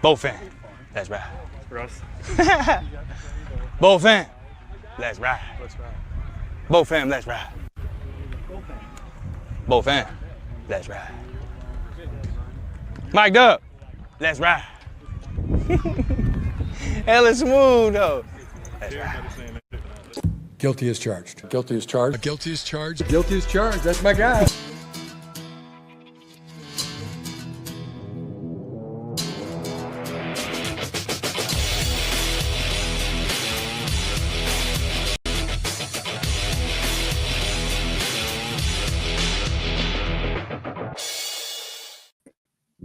Both fam. Let's ride. Russ. Both fam. Let's ride. Let's ride. Both fam. Let's ride. Both fam. Let's ride. Mic'd up. Let's ride. Hella smooth though. Let's ride. Guilty as charged. Guilty as charged. Guilty as charged. Guilty as charged. That's my guy.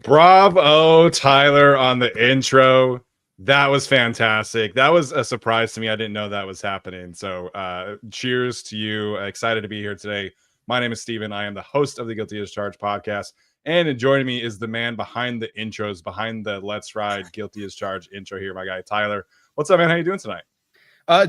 Bravo, Tyler, on the intro. That was fantastic. That was a surprise to me. I didn't know that was happening. So cheers to you. Excited to be here today. My name is Steven. I am the host of the Guilty as Charged podcast. And joining me is the man behind the intros, behind the Let's Ride Guilty as Charged intro here, my guy, Tyler. What's up, man? How you doing tonight?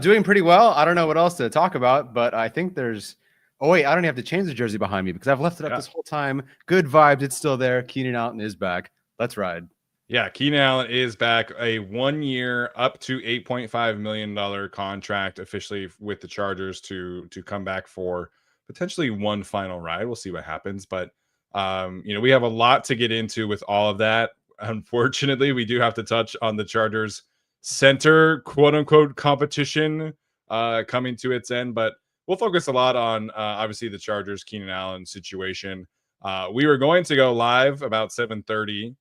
Doing pretty well. I don't know what else to talk about, but I think there's... Oh, wait, I don't have to change the jersey behind me because I've left it up this whole time. Good vibes. It's still there. Keenan Allen is back. Let's ride. Yeah, Keenan Allen is back. A 1 year, up to $8.5 million contract officially with the Chargers to come back for potentially one final ride. We'll see what happens. But, we have a lot to get into with all of that. Unfortunately, we do have to touch on the Chargers center, quote unquote, competition coming to its end. But we'll focus a lot on, obviously, the Chargers, Keenan Allen situation. We were going to go live about 7:30.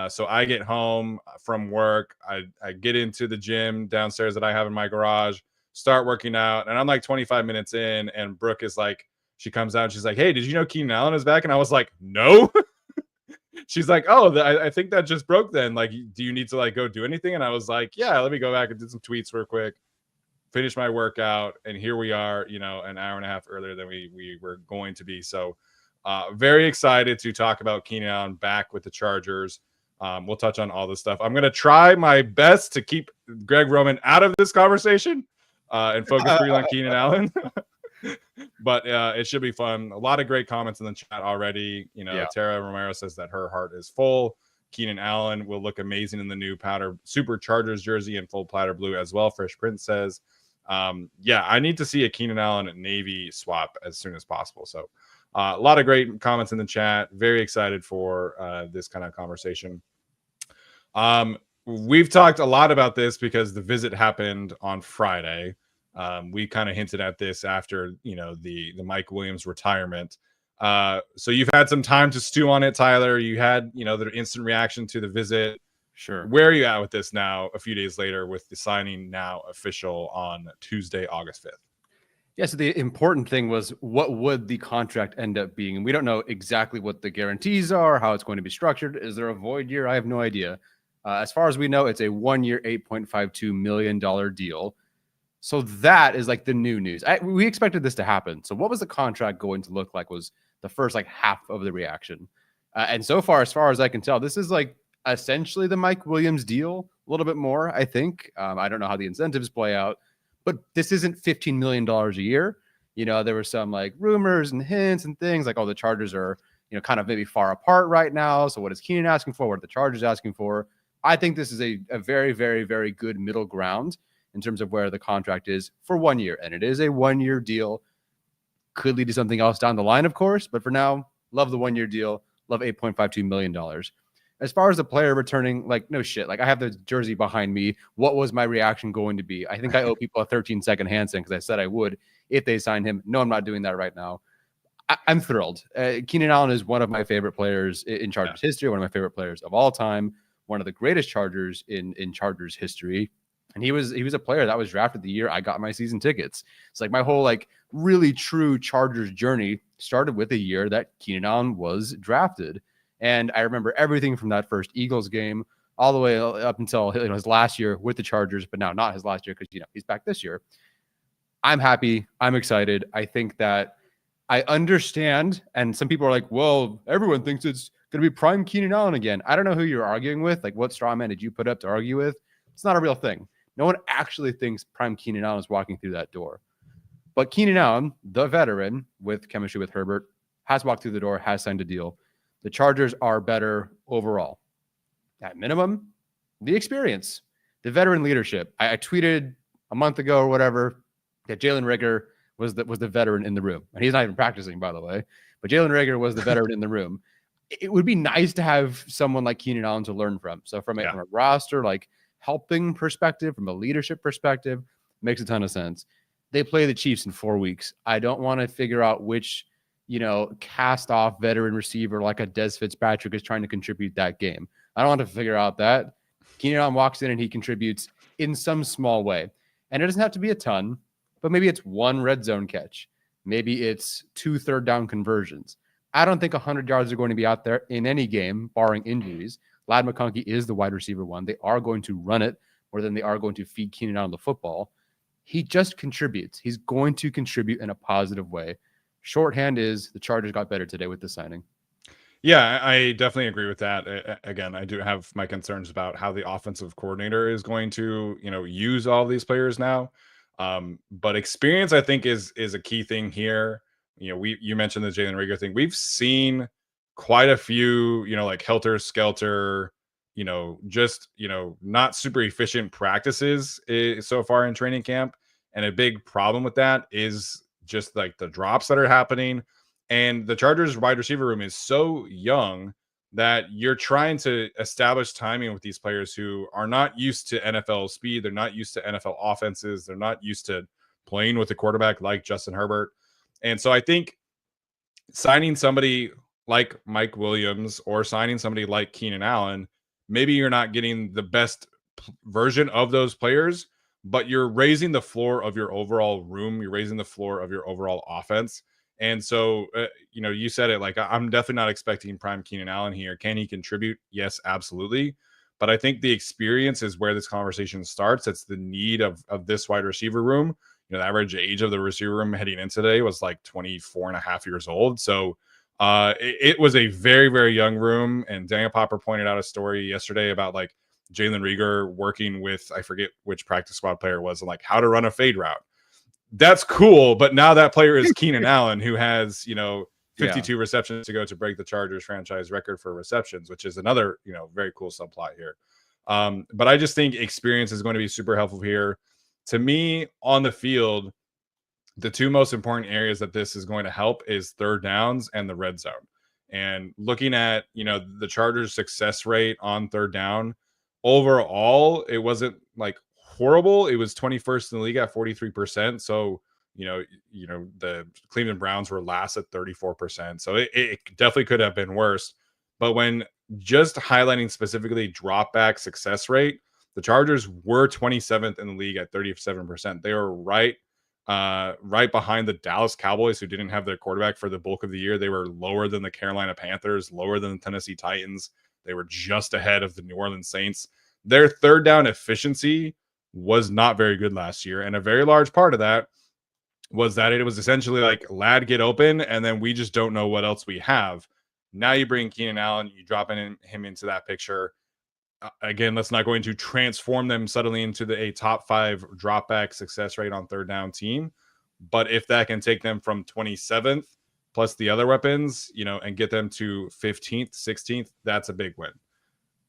So I get home from work. I get into the gym downstairs that I have in my garage, start working out. And I'm like 25 minutes in. And Brooke is like, she comes out and she's like, hey, did you know Keenan Allen is back? And I was like, no. She's like, oh, I think that just broke then. Like, do you need to like go do anything? And I was like, yeah, let me go back and do some tweets real quick. Finish my workout, and here we are, an hour and a half earlier than we were going to be. So very excited to talk about Keenan Allen back with the Chargers. We'll touch on all this stuff. I'm going to try my best to keep Greg Roman out of this conversation and focus really on Keenan Allen. But it should be fun. A lot of great comments in the chat already. Tara Romero says that her heart is full. Keenan Allen will look amazing in the new powder Super Chargers jersey and full platter blue as well. Fresh Prince says, I need to see a Keenan Allen Navy swap as soon as possible. So a lot of great comments in the chat. Very excited for this kind of conversation. We've talked a lot about this because the visit happened on Friday. We kind of hinted at this after, the Mike Williams retirement. So you've had some time to stew on it, Tyler. You had, the instant reaction to the visit. Sure. Where are you at with this now, a few days later, with the signing now official on Tuesday, August 5th? Yeah, so the important thing was what would the contract end up being? And we don't know exactly what the guarantees are, how it's going to be structured. Is there a void year? I have no idea. As far as we know, it's a 1 year, $8.52 million deal. So that is like the new news. We expected this to happen. So what was the contract going to look like was the first half of the reaction. And so far, as far as I can tell, this is essentially the Mike Williams deal, a little bit more, I think. I don't know how the incentives play out, but this isn't $15 million a year. There were some rumors and hints and things the Chargers are, kind of maybe far apart right now. So what is Keenan asking for? What are the Chargers asking for? I think this is a very, very, very good middle ground in terms of where the contract is for 1 year. And it is a 1 year deal. Could lead to something else down the line, of course. But for now, love the 1 year deal. Love $8.52 million. As far as the player returning, no shit. I have the jersey behind me. What was my reaction going to be? I think I owe people a 13-second handstand because I said I would if they signed him. No, I'm not doing that right now. I'm thrilled. Keenan Allen is one of my favorite players in Chargers history, one of my favorite players of all time, one of the greatest Chargers in Chargers history. And he was a player that was drafted the year I got my season tickets. It's my whole really true Chargers journey started with the year that Keenan Allen was drafted. And I remember everything from that first Eagles game all the way up until his last year with the Chargers, but now not his last year because he's back this year. I'm happy. I'm excited. I think that I understand. And some people are like, well, everyone thinks it's going to be prime Keenan Allen again. I don't know who you're arguing with. What straw man did you put up to argue with? It's not a real thing. No one actually thinks prime Keenan Allen is walking through that door. But Keenan Allen, the veteran with chemistry with Herbert, has walked through the door, has signed a deal. The Chargers are better overall. at minimum, the experience, the veteran leadership. I tweeted a month ago or whatever that Jalen Reagor was the veteran in the room. And he's not even practicing, by the way. But Jalen Reagor was the veteran in the room. It would be nice to have someone like Keenan Allen to learn from. So from a roster, like helping perspective, from a leadership perspective, makes a ton of sense. They play the Chiefs in 4 weeks. I don't want to figure out which, cast off veteran receiver like a Des Fitzpatrick is trying to contribute that game. I don't want to figure out that. Keenan Allen walks in and he contributes in some small way. And it doesn't have to be a ton, but maybe it's one red zone catch. Maybe it's 2 third-down conversions. I don't think 100 yards are going to be out there in any game, barring injuries. Ladd McConkey is the wide receiver one. They are going to run it more than they are going to feed Keenan Allen the football. He just contributes. He's going to contribute in a positive way. Shorthand is the Chargers got better today with the signing. Yeah, I definitely agree with that. Again, I do have my concerns about how the offensive coordinator is going to, use all these players now. But experience, I think, is a key thing here. You mentioned the Jalen Reagor thing. We've seen quite a few, like helter skelter, just not super efficient practices so far in training camp. And a big problem with that is just like the drops that are happening. And the Chargers wide receiver room is so young that you're trying to establish timing with these players who are not used to NFL speed. They're not used to NFL offenses. They're not used to playing with a quarterback like Justin Herbert. And so I think signing somebody like Mike Williams or signing somebody like Keenan Allen, maybe you're not getting the best version of those players, but you're raising the floor of your overall room. You're raising the floor of your overall offense. And so, you said it, like, I'm definitely not expecting prime Keenan Allen here. Can he contribute? Yes, absolutely. But I think the experience is where this conversation starts. It's the need of this wide receiver room. The average age of the receiver room heading in today was like 24 and a half years old. So it was a very, very young room. And Daniel Popper pointed out a story yesterday about like Jalen Reagor working with, I forget which practice squad player it was, like how to run a fade route. That's cool. But now that player is Keenan Allen, who has, 52 receptions to go to break the Chargers franchise record for receptions, which is another, very cool subplot here. But I just think experience is going to be super helpful here. To me, on the field, the two most important areas that this is going to help is third downs and the red zone. And looking at, the Chargers' success rate on third down, overall, it wasn't like horrible. It was 21st in the league at 43%. So, the Cleveland Browns were last at 34%. So it definitely could have been worse. But when just highlighting specifically drop back success rate, the Chargers were 27th in the league at 37%. They were right behind the Dallas Cowboys, who didn't have their quarterback for the bulk of the year. They were lower than the Carolina Panthers, lower than the Tennessee Titans. They were just ahead of the New Orleans Saints. Their third down efficiency was not very good last year. And a very large part of that was that it was essentially like Ladd get open, and then we just don't know what else we have. Now you bring Keenan Allen, you drop him into that picture. Again, that's not going to transform them suddenly into a top 5 drop back success rate on third down team. But if that can take them from 27th plus the other weapons, and get them to 15th, 16th, that's a big win.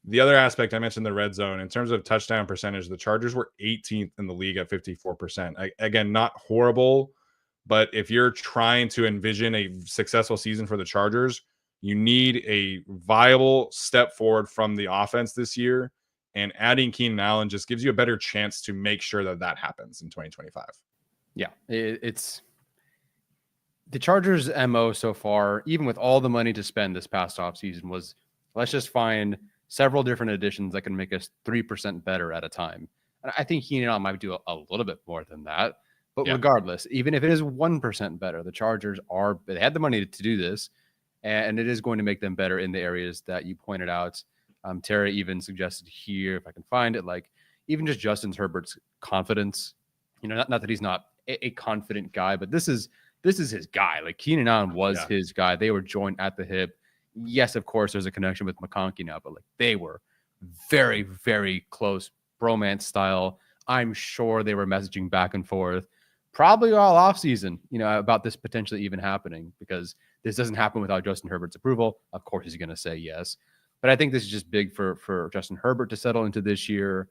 The other aspect, I mentioned the red zone. In terms of touchdown percentage, the Chargers were 18th in the league at 54%. Again, not horrible, but if you're trying to envision a successful season for the Chargers, you need a viable step forward from the offense this year, and adding Keenan Allen just gives you a better chance to make sure that happens in 2025. Yeah, it's the Chargers' MO so far, even with all the money to spend this past offseason, was let's just find several different additions that can make us 3% better at a time. And I think Keenan Allen might do a little bit more than that. But regardless, even if it is 1% better, the Chargers they had the money to do this. And it is going to make them better in the areas that you pointed out. Tara even suggested here, if I can find it, like even just Justin Herbert's confidence. Not that he's not a confident guy, but this is his guy. Like Keenan Allen was his guy. They were joined at the hip. Yes, of course, there's a connection with McConkey now, but like they were very, very close bromance style. I'm sure they were messaging back and forth, probably all offseason, about this potentially even happening, because this doesn't happen without Justin Herbert's approval. Of course, he's going to say yes. But I think this is just big for Justin Herbert to settle into this year.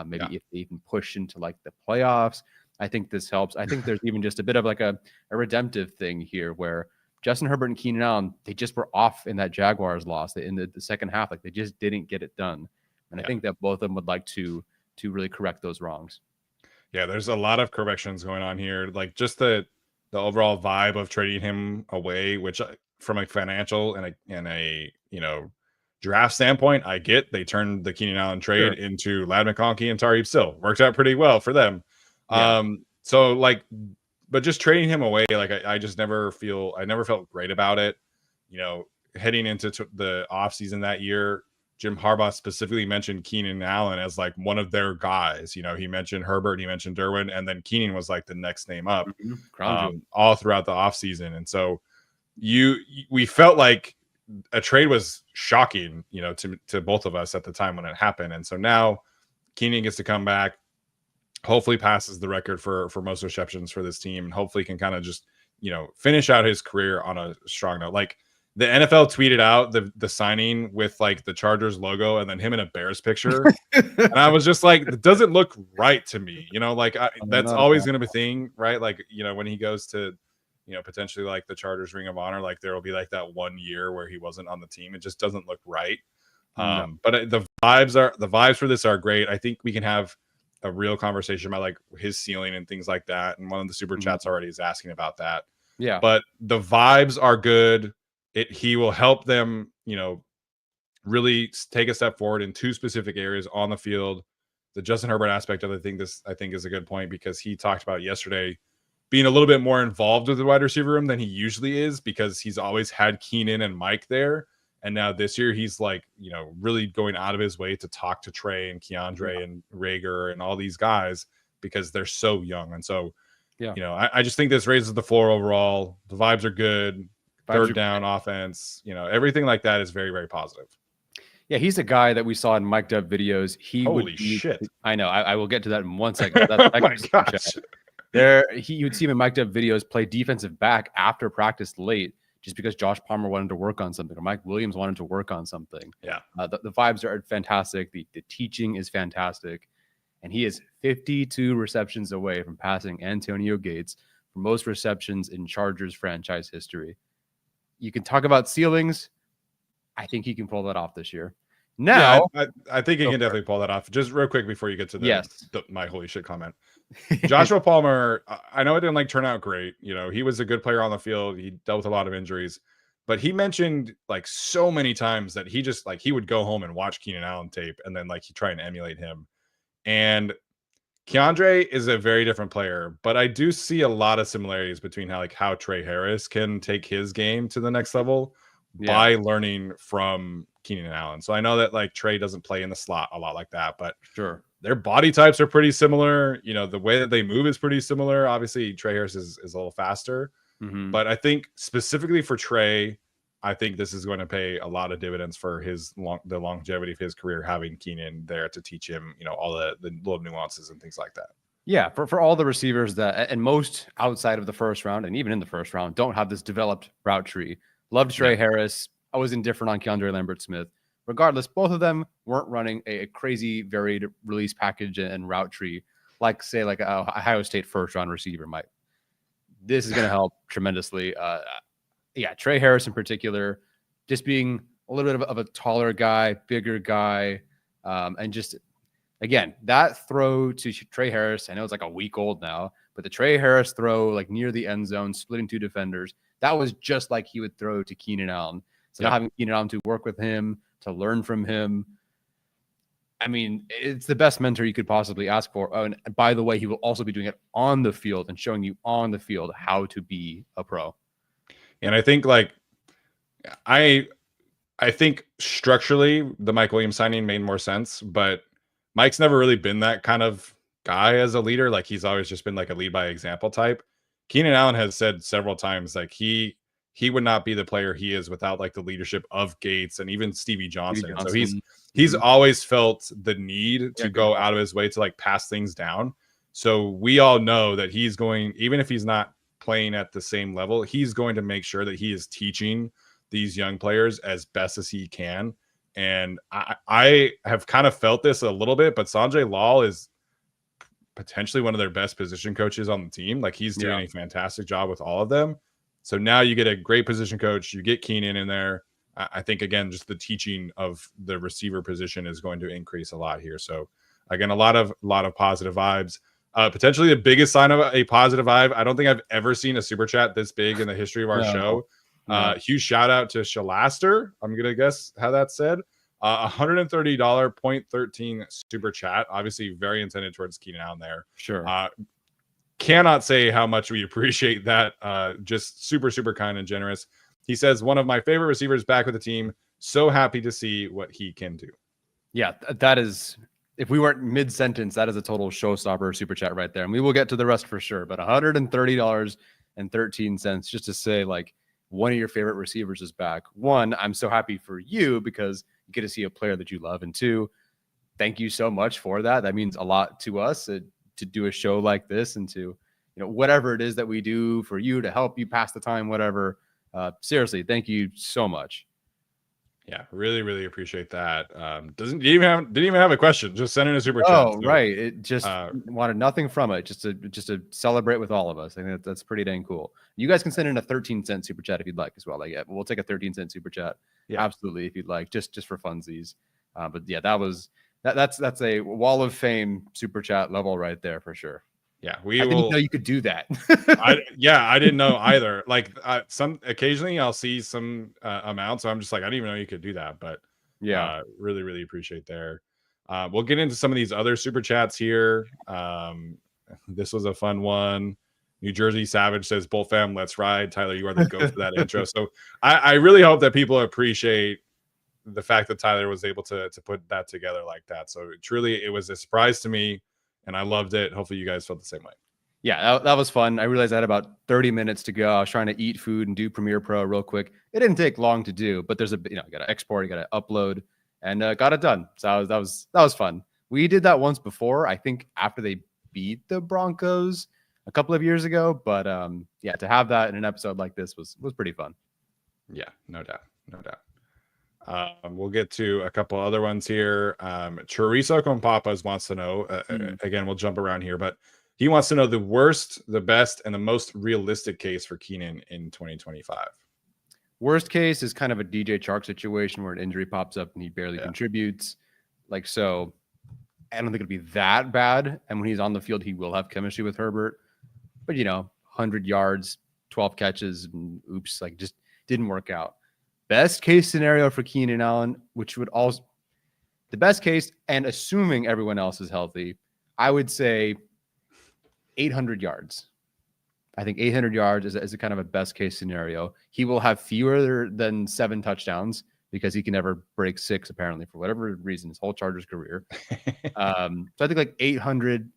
Maybe if they can push into like the playoffs, I think this helps. I think there's even just a bit of like a redemptive thing here where Justin Herbert and Keenan Allen, they just were off in that Jaguars loss in the second half. Like they just didn't get it done. And I think that both of them would like to really correct those wrongs. Yeah, there's a lot of corrections going on here. Like just the overall vibe of trading him away, which from a financial and a draft standpoint, I get. They turned the Keenan Allen trade into Ladd McConkey and Tariq Still. Worked out pretty well for them. Yeah. So like, but just trading him away, like I just never felt great about it. Heading into the offseason that year, Jim Harbaugh specifically mentioned Keenan Allen as like one of their guys. He mentioned Herbert, he mentioned Derwin, and then Keenan was like the next name up all throughout the offseason. And so we felt like a trade was shocking, to both of us at the time when it happened. And so now Keenan gets to come back, hopefully passes the record for most receptions for this team, and hopefully can kind of just, finish out his career on a strong note. Like the NFL tweeted out the signing with like the Chargers logo and then him in a Bears picture. And I was just like, it doesn't look right to me. That's always going to be a thing, right? Like, when he goes to, potentially like the Chargers Ring of Honor, like there will be like that 1 year where he wasn't on the team. It just doesn't look right. But the vibes for this are great. I think we can have a real conversation about like his ceiling and things like that. And one of the super chats already is asking about that. Yeah. But the vibes are good. He will help them, really take a step forward in two specific areas on the field. The Justin Herbert aspect of it, I think is a good point because he talked about yesterday being a little bit more involved with the wide receiver room than he usually is because he's always had Keenan and Mike there. And now this year he's like, really going out of his way to talk to Trey and Keandre and Rager and all these guys because they're so young. And so, I just think this raises the floor overall. The vibes are good. Third down offense, everything like that is very, very positive. Yeah, he's a guy that we saw in mic'd up videos. Holy shit. I know. I will get to that in 1 second. That's oh my gosh. You would see him in mic'd up videos play defensive back after practice late just because Josh Palmer wanted to work on something or Mike Williams wanted to work on something. Yeah. The vibes are fantastic. The teaching is fantastic. And he is 52 receptions away from passing Antonio Gates for most receptions in Chargers franchise history. You can talk about ceilings. I think he can pull that off this year. Now, I think he can definitely pull that off. Just real quick before you get to my holy shit comment. Joshua Palmer, I know it didn't turn out great. He was a good player on the field. He dealt with a lot of injuries, but he mentioned so many times that he just he would go home and watch Keenan Allen tape and then he'd try and emulate him. And Keandre is a very different player, but I do see a lot of similarities between how Trey Harris can take his game to the next level by learning from Keenan Allen. So I know that Trey doesn't play in the slot a lot like that, but sure, their body types are pretty similar. The way that they move is pretty similar. Obviously, Trey Harris is a little faster, but I think specifically for Trey, I think this is going to pay a lot of dividends for the longevity of his career, having Keenan there to teach him, all the little nuances and things like that. Yeah, for all the receivers that, and most outside of the first round, and even in the first round, don't have this developed route tree. Loved Trey Harris. I was indifferent on Keandre Lambert-Smith. Regardless, both of them weren't running a crazy varied release package and route tree say a Ohio State first round receiver might. This is going to help tremendously. Trey Harris in particular, just being a little bit of a taller guy, bigger guy, and just, again, that throw to Trey Harris, I know it's a week old now, but the Trey Harris throw near the end zone, splitting two defenders, that was just like he would throw to Keenan Allen. So now having Keenan Allen to work with him, to learn from him, I mean, it's the best mentor you could possibly ask for. Oh, and by the way, he will also be doing it on the field and showing you on the field how to be a pro. And I think I think structurally the Mike Williams signing made more sense, but Mike's never really been that kind of guy as a leader. He's always just been a lead by example type. Keenan Allen has said several times he would not be the player he is without the leadership of Gates and even Stevie Johnson. So he's always felt the need to go out of his way to pass things down. So we all know that he's going, even if he's not playing at the same level, he's going to make sure that he is teaching these young players as best as he can And I have kind of felt this a little bit, but Sanjay Lal is potentially one of their best position coaches on the team. Like he's doing a fantastic job with all of them. So now you get a great position coach, you get Keenan in there. I think again, just the teaching of the receiver position is going to increase a lot here. So again, a lot of positive vibes. Potentially the biggest sign of a positive vibe. I don't think I've ever seen a super chat this big in the history of our show. Huge shout out to Shalaster. I'm gonna guess how that's said. $130.13 super chat. Obviously, very intended towards Keenan Allen there. Sure. Cannot say how much we appreciate that. Just super, super kind and generous. He says, one of my favorite receivers back with the team. So happy to see what he can do. Yeah, that is, if we weren't mid-sentence, that is a total showstopper super chat right there. And we will get to the rest for sure. But $130.13 just to say, like, one of your favorite receivers is back. One, I'm so happy for you because you get to see a player that you love. And two, thank you so much for that. That means a lot to us to do a show like this and to, whatever it is that we do for you to help you pass the time, whatever. Seriously, thank you so much. Yeah, really, really appreciate that. Didn't even have a question. Just send in a super chat. Oh, right. It just wanted nothing from it. Just to celebrate with all of us. I think that's pretty dang cool. You guys can send in a 13-cent super chat if you'd like as well. Like, yeah, we'll take a 13-cent super chat. Yeah, absolutely, if you'd like, just for funsies. But yeah, that's a wall of fame super chat level right there for sure. Yeah, I didn't know you could do that. I didn't know either. Like occasionally I'll see some amount, so I'm just like, I didn't even know you could do that. But yeah, really, really appreciate there. We'll get into some of these other super chats here. This was a fun one. New Jersey Savage says, "Bull fam, let's ride." Tyler, you are the GOAT for that intro. So I really hope that people appreciate the fact that Tyler was able to put that together like that. So truly, it was a surprise to me. And I loved it. Hopefully you guys felt the same way. Yeah, that was fun. I realized I had about 30 minutes to go. I was trying to eat food and do Premiere Pro real quick. It didn't take long to do, but there's you got to export, you got to upload, and got it done. So that was fun. We did that once before, I think after they beat the Broncos a couple of years ago. But yeah, to have that in an episode like this was pretty fun. Yeah, no doubt. We'll get to a couple other ones here. Chorizo con Papas wants to know, again, we'll jump around here, but he wants to know the worst, the best, and the most realistic case for Keenan in 2025. Worst case is kind of a DJ Chark situation where an injury pops up and he barely contributes. Like, so I don't think it'll be that bad. And when he's on the field, he will have chemistry with Herbert. But, 100 yards, 12 catches, and oops, like just didn't work out. Best case scenario for Keenan Allen, which would also the best case, and assuming everyone else is healthy, I would say 800 yards. I think 800 yards is a kind of a best case scenario. He will have fewer than 7 touchdowns because he can never break 6, apparently, for whatever reason, his whole Chargers career. So I think like 800.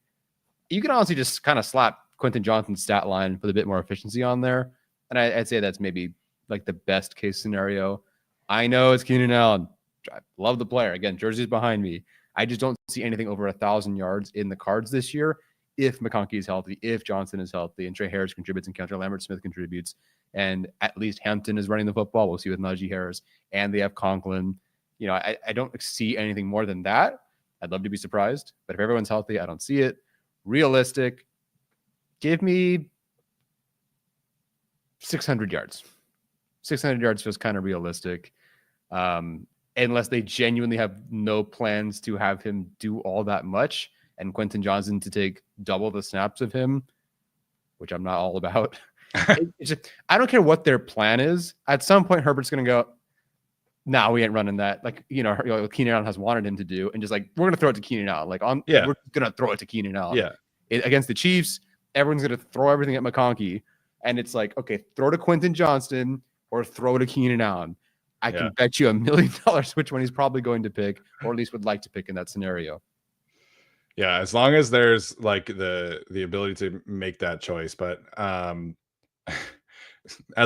You can honestly just kind of slap Quentin Johnston's stat line with a bit more efficiency on there. And I'd say that's maybe like the best case scenario. I know it's Keenan Allen. I love the player. Again, jersey's behind me. I just don't see anything over 1,000 yards in the cards this year. If McConkey is healthy, if Johnson is healthy, and Trey Harris contributes, and Counter Lambert Smith contributes, and at least Hampton is running the football. We'll see with Najee Harris, and they have Conklin. I don't see anything more than that. I'd love to be surprised, but if everyone's healthy, I don't see it. Realistic, give me 600 yards. 600 yards feels kind of realistic, unless they genuinely have no plans to have him do all that much and Quentin Johnston to take double the snaps of him, which I'm not all about. I don't care what their plan is. At some point, Herbert's going to go, nah, we ain't running that. Like, Keenan Allen has wanted him to do, and just like, we're going to throw it to Keenan Allen. Like, we're going to throw it to Keenan Allen. Yeah. Against the Chiefs, everyone's going to throw everything at McConkey. And it's like, okay, throw to Quentin Johnston or throw to Keenan Allen. I can bet you $1 million which one he's probably going to pick, or at least would like to pick in that scenario. Yeah, as long as there's like the ability to make that choice. But as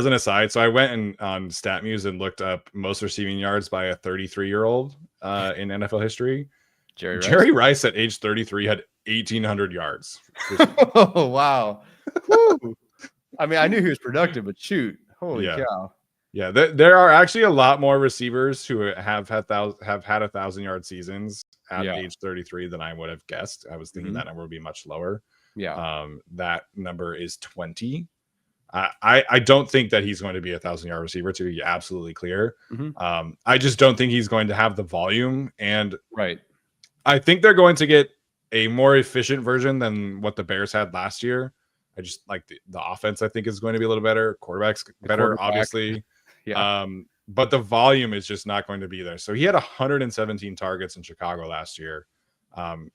an aside, so I went on StatMuse and looked up most receiving yards by a 33-year-old in NFL history. Jerry Rice at age 33 had 1,800 yards. Oh, wow. I mean, I knew he was productive, but shoot. Holy cow. Yeah, there are actually a lot more receivers who have had 1,000-yard seasons at Yeah. age 33 than I would have guessed. I was thinking Mhm. that number would be much lower. Yeah. That number is 20. I don't think that he's going to be 1,000-yard receiver, to be absolutely clear. Mhm. I just don't think he's going to have the volume, and Right. I think they're going to get a more efficient version than what the Bears had last year. I just like the offense, I think, is going to be a little better. Quarterback's better, quarterback. obviously. Yeah. But the volume is just not going to be there. So he had 117 targets in Chicago last year.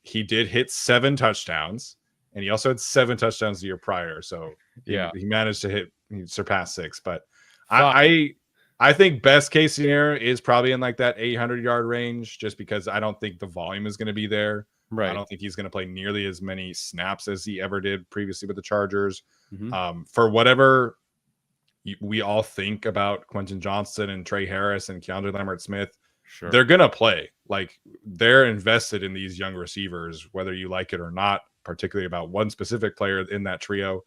He did hit 7 touchdowns, and he also had 7 touchdowns the year prior. So Yeah. he managed to surpass 6. But Fine. I think best case scenario is probably in like that 800-yard range, just because I don't think the volume is going to be there. Right. I don't think he's going to play nearly as many snaps as he ever did previously with the Chargers. Mhm. For whatever we all think about Quentin Johnston and Trey Harris and Keandre Lambert-Smith, Sure. they're going to play. Like, they're invested in these young receivers, whether you like it or not, particularly about one specific player in that trio.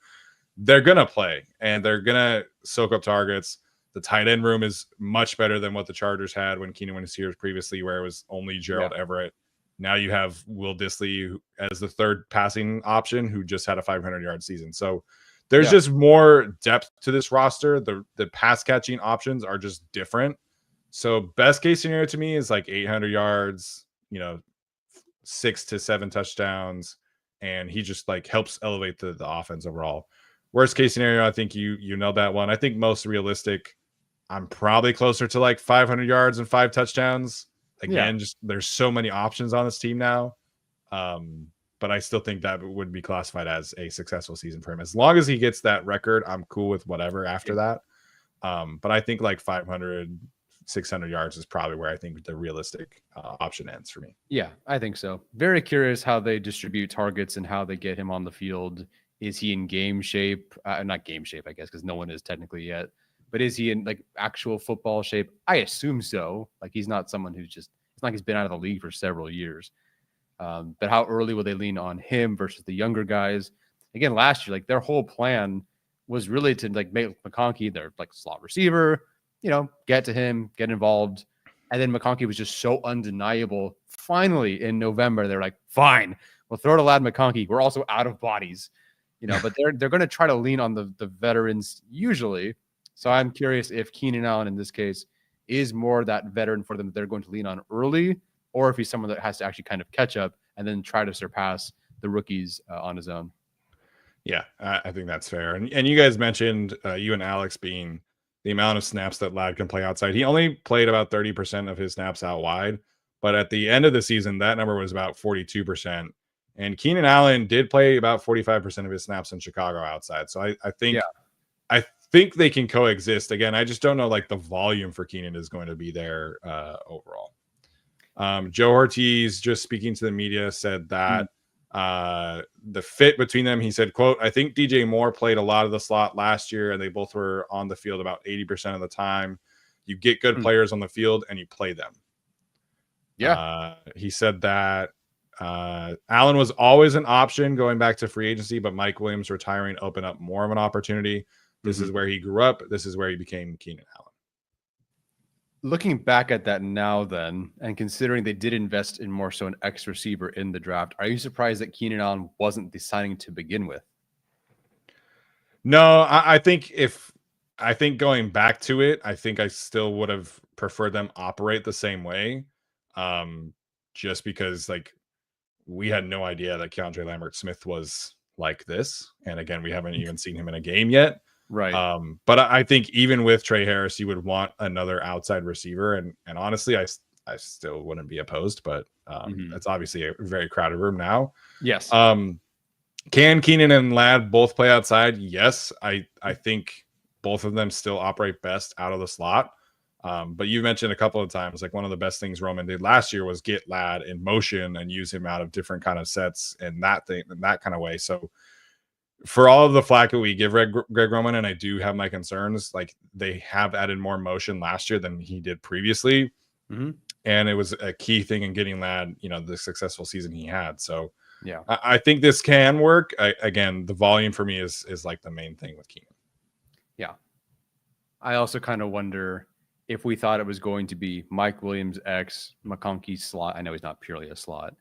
They're going to play, and they're going to soak up targets. The tight end room is much better than what the Chargers had when Keenan was here previously, where it was only Gerald Everett. Now you have Will Dissly as the third passing option, who just had a 500-yard season. So there's just more depth to this roster. The pass catching options are just different. So best case scenario to me is like 800 yards, 6 to 7 touchdowns, and he just like helps elevate the offense overall. Worst case scenario, I think you nailed that one. I think most realistic, I'm probably closer to like 500 yards and 5 touchdowns. Again, just there's so many options on this team now. But I still think that would be classified as a successful season for him. As long as he gets that record, I'm cool with whatever after that. But I think like 500, 600 yards is probably where I think the realistic option ends for me. Yeah, I think so. Very curious how they distribute targets and how they get him on the field. Is he in game shape? Not game shape, I guess, because no one is technically yet. But is he in like actual football shape? I assume so. Like, he's not someone who's just, it's not like he's been out of the league for several years. But how early will they lean on him versus the younger guys? Again, last year, like, their whole plan was really to like make McConkey their like slot receiver, get to him, get involved. And then McConkey was just so undeniable. Finally, in November, they're like, fine, we'll throw to Lad McConkey. We're also out of bodies, but they're going to try to lean on the veterans usually. So I'm curious if Keenan Allen in this case is more that veteran for them that they're going to lean on early, or if he's someone that has to actually kind of catch up and then try to surpass the rookies on his own. Yeah, I think that's fair. And you guys mentioned, you and Alex, being the amount of snaps that Lad can play outside. He only played about 30% of his snaps out wide, but at the end of the season, that number was about 42%. And Keenan Allen did play about 45% of his snaps in Chicago outside. So I think they can coexist. Again, I just don't know, like, the volume for Keenan is going to be there overall. Joe Ortiz, just speaking to the media, said that the fit between them, he said, quote, "I think DJ Moore played a lot of the slot last year, and they both were on the field about 80% of the time. You get good players on the field and you play them." He said that Allen was always an option going back to free agency, but Mike Williams retiring opened up more of an opportunity. This is where he grew up. This is where he became Keenan Allen. Looking back at that now then, and considering they did invest in more so an X receiver in the draft, are you surprised that Keenan Allen wasn't the signing to begin with? No, I think going back to it, I think I still would have preferred them operate the same way. Just because, like, we had no idea that Keandre Lambert-Smith was like this. And again, we haven't even seen him in a game yet. Right. But I think even with Trey Harris, you would want another outside receiver. And honestly, I still wouldn't be opposed, but that's obviously a very crowded room now. Yes. Can Keenan and Lad both play outside? Yes. I think both of them still operate best out of the slot. But you mentioned a couple of times, like, one of the best things Roman did last year was get Lad in motion and use him out of different kind of sets and that kind of way. So for all of the flack that we give Greg Roman, and I do have my concerns, like, they have added more motion last year than he did previously. And it was a key thing in getting Lad, the successful season he had. So yeah, I think this can work. Again, the volume for me is like the main thing with Keenan. Yeah. I also kind of wonder if we thought it was going to be Mike Williams X, McConkey slot. I know he's not purely a slot,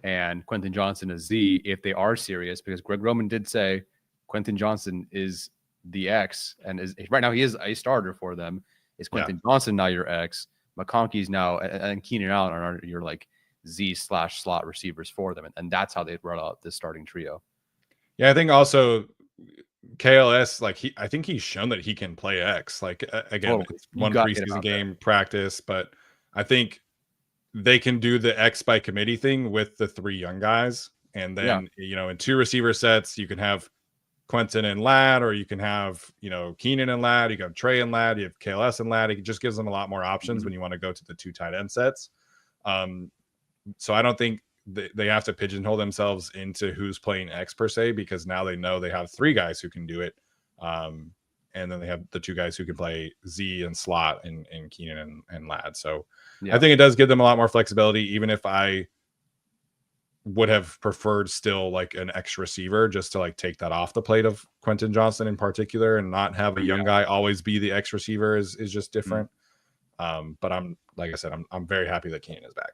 and Quentin Johnson a Z. If they are serious, because Greg Roman did say Quentin Johnson is the X, and is right now he is a starter for them. Is Quentin Johnson now your X? McConkey's now, and Keenan Allen are your like Z/slot receivers for them, and that's how they roll out this starting trio. Yeah, I think also KLS, like I think he's shown that he can play X. Like again, Totally. it's one preseason game practice, but I think they can do the X by committee thing with the 3 young guys, and then in 2 receiver sets you can have Quentin and Ladd, or you can have Keenan and Ladd, you have Trey and Ladd, you have KLS and Ladd. It just gives them a lot more options when you want to go to the 2 tight end sets. So I don't think they have to pigeonhole themselves into who's playing X per se, because now they know they have 3 guys who can do it. And then they have the 2 guys who can play Z and slot and Keenan and Ladd. So I think it does give them a lot more flexibility, even if I would have preferred still like an X receiver just to like take that off the plate of Quentin Johnson in particular, and not have a young guy always be the X receiver is just different. But I'm, like I said, I'm very happy that Keenan is back.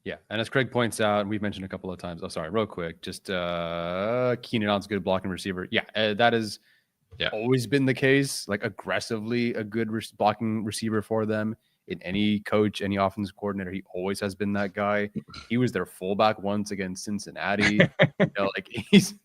Yeah, and as Craig points out, and we've mentioned a couple of times. Oh, sorry, real quick, just Keenan Allen's a good blocking receiver. Yeah, that has always been the case. Like aggressively a good blocking receiver for them. In any coach, any offensive coordinator, he always has been that guy. He was their fullback once against Cincinnati. Like he's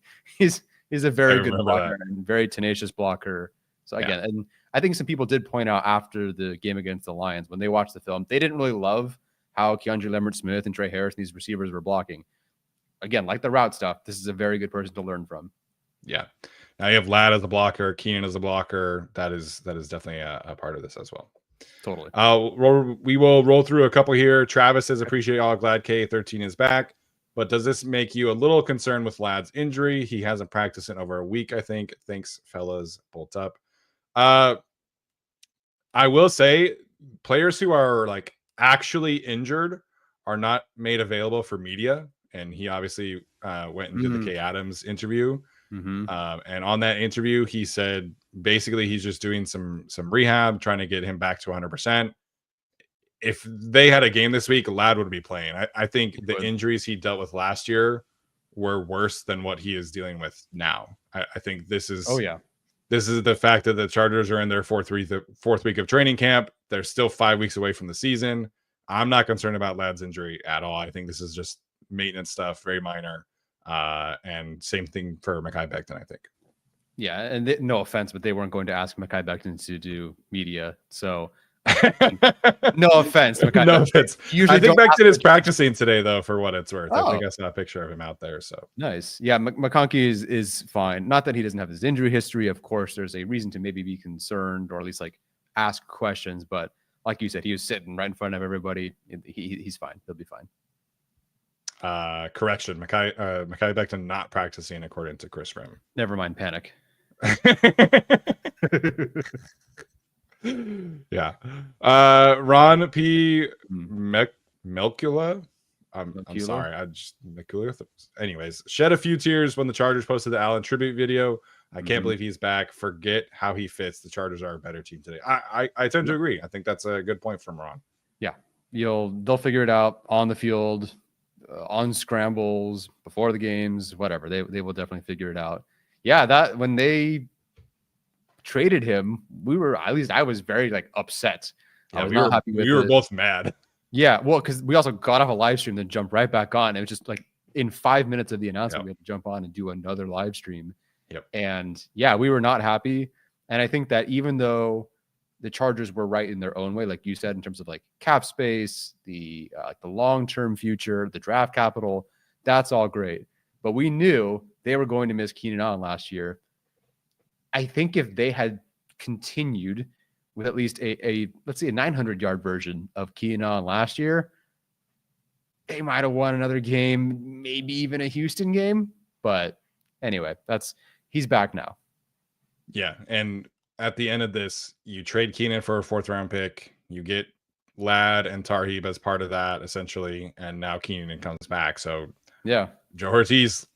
a very good blocker and very tenacious blocker. So again, and I think some people did point out after the game against the Lions, when they watched the film, they didn't really love how Keandre Leonard-Smith and Trey Harris, these receivers, were blocking. Again, like the route stuff, this is a very good person to learn from. Yeah. Now you have Ladd as a blocker, Keenan as a blocker. That is definitely a part of this as well. Totally. We will roll through a couple here. Travis says, appreciate y'all. Glad K13 is back. But does this make you a little concerned with Ladd's injury? He hasn't practiced in over a week, I think. Thanks, fellas. Bolt up. I will say players who are like actually injured are not made available for media. And he obviously went and did the Kay Adams interview. And on that interview, he said basically he's just doing some rehab, trying to get him back to 100%. If they had a game this week, Ladd would be playing. I think the injuries he dealt with last year were worse than what he is dealing with now. I think this is this is the fact that the Chargers are in their fourth week of training camp. They're still 5 weeks away from the season. I'm not concerned about Ladd's injury at all. I think this is just maintenance stuff, very minor. And same thing for Mekhi Becton, I think. Yeah, and no offense, but they weren't going to ask Mekhi Becton to do media. So no offense, Mekhi. No offense. I think Becton is practicing today, though, for what it's worth. I think I saw a picture of him out there. So nice. Yeah, McConkey is fine. Not that he doesn't have his injury history. Of course, there's a reason to maybe be concerned, or at least like ask questions. But like you said, he was sitting right in front of everybody. He's fine. He'll be fine. Correction, Mekhi Becton not practicing according to Chris Grimm. Never mind, panic. Yeah. Ron P. Melkula. I'm sorry. Anyways, shed a few tears when the Chargers posted the Allen tribute video. I can't believe he's back. Forget how he fits. The Chargers are a better team today. I tend to agree. I think that's a good point from Ron. Yeah. They'll figure it out on the field, on scrambles, before the games, whatever. They will definitely figure it out. Yeah, that when they traded him, I was very like upset. Yeah, we were both mad. Yeah, well, because we also got off a live stream, then jumped right back on. It was just like in 5 minutes of the announcement, we had to jump on and do another live stream. Yep. And yeah, we were not happy. And I think that even though the Chargers were right in their own way, like you said, in terms of like cap space, the long-term future, the draft capital, that's all great. But we knew they were going to miss Keenan Allen last year. I think if they had continued with at least let's say a 900-yard version of Keenan Allen last year, they might have won another game, maybe even a Houston game. But anyway, he's back now. Yeah, and at the end of this, you trade Keenan for a 4th-round pick. You get Ladd and Tarheeb as part of that, essentially, and now Keenan comes back. So yeah, Joe Ortiz,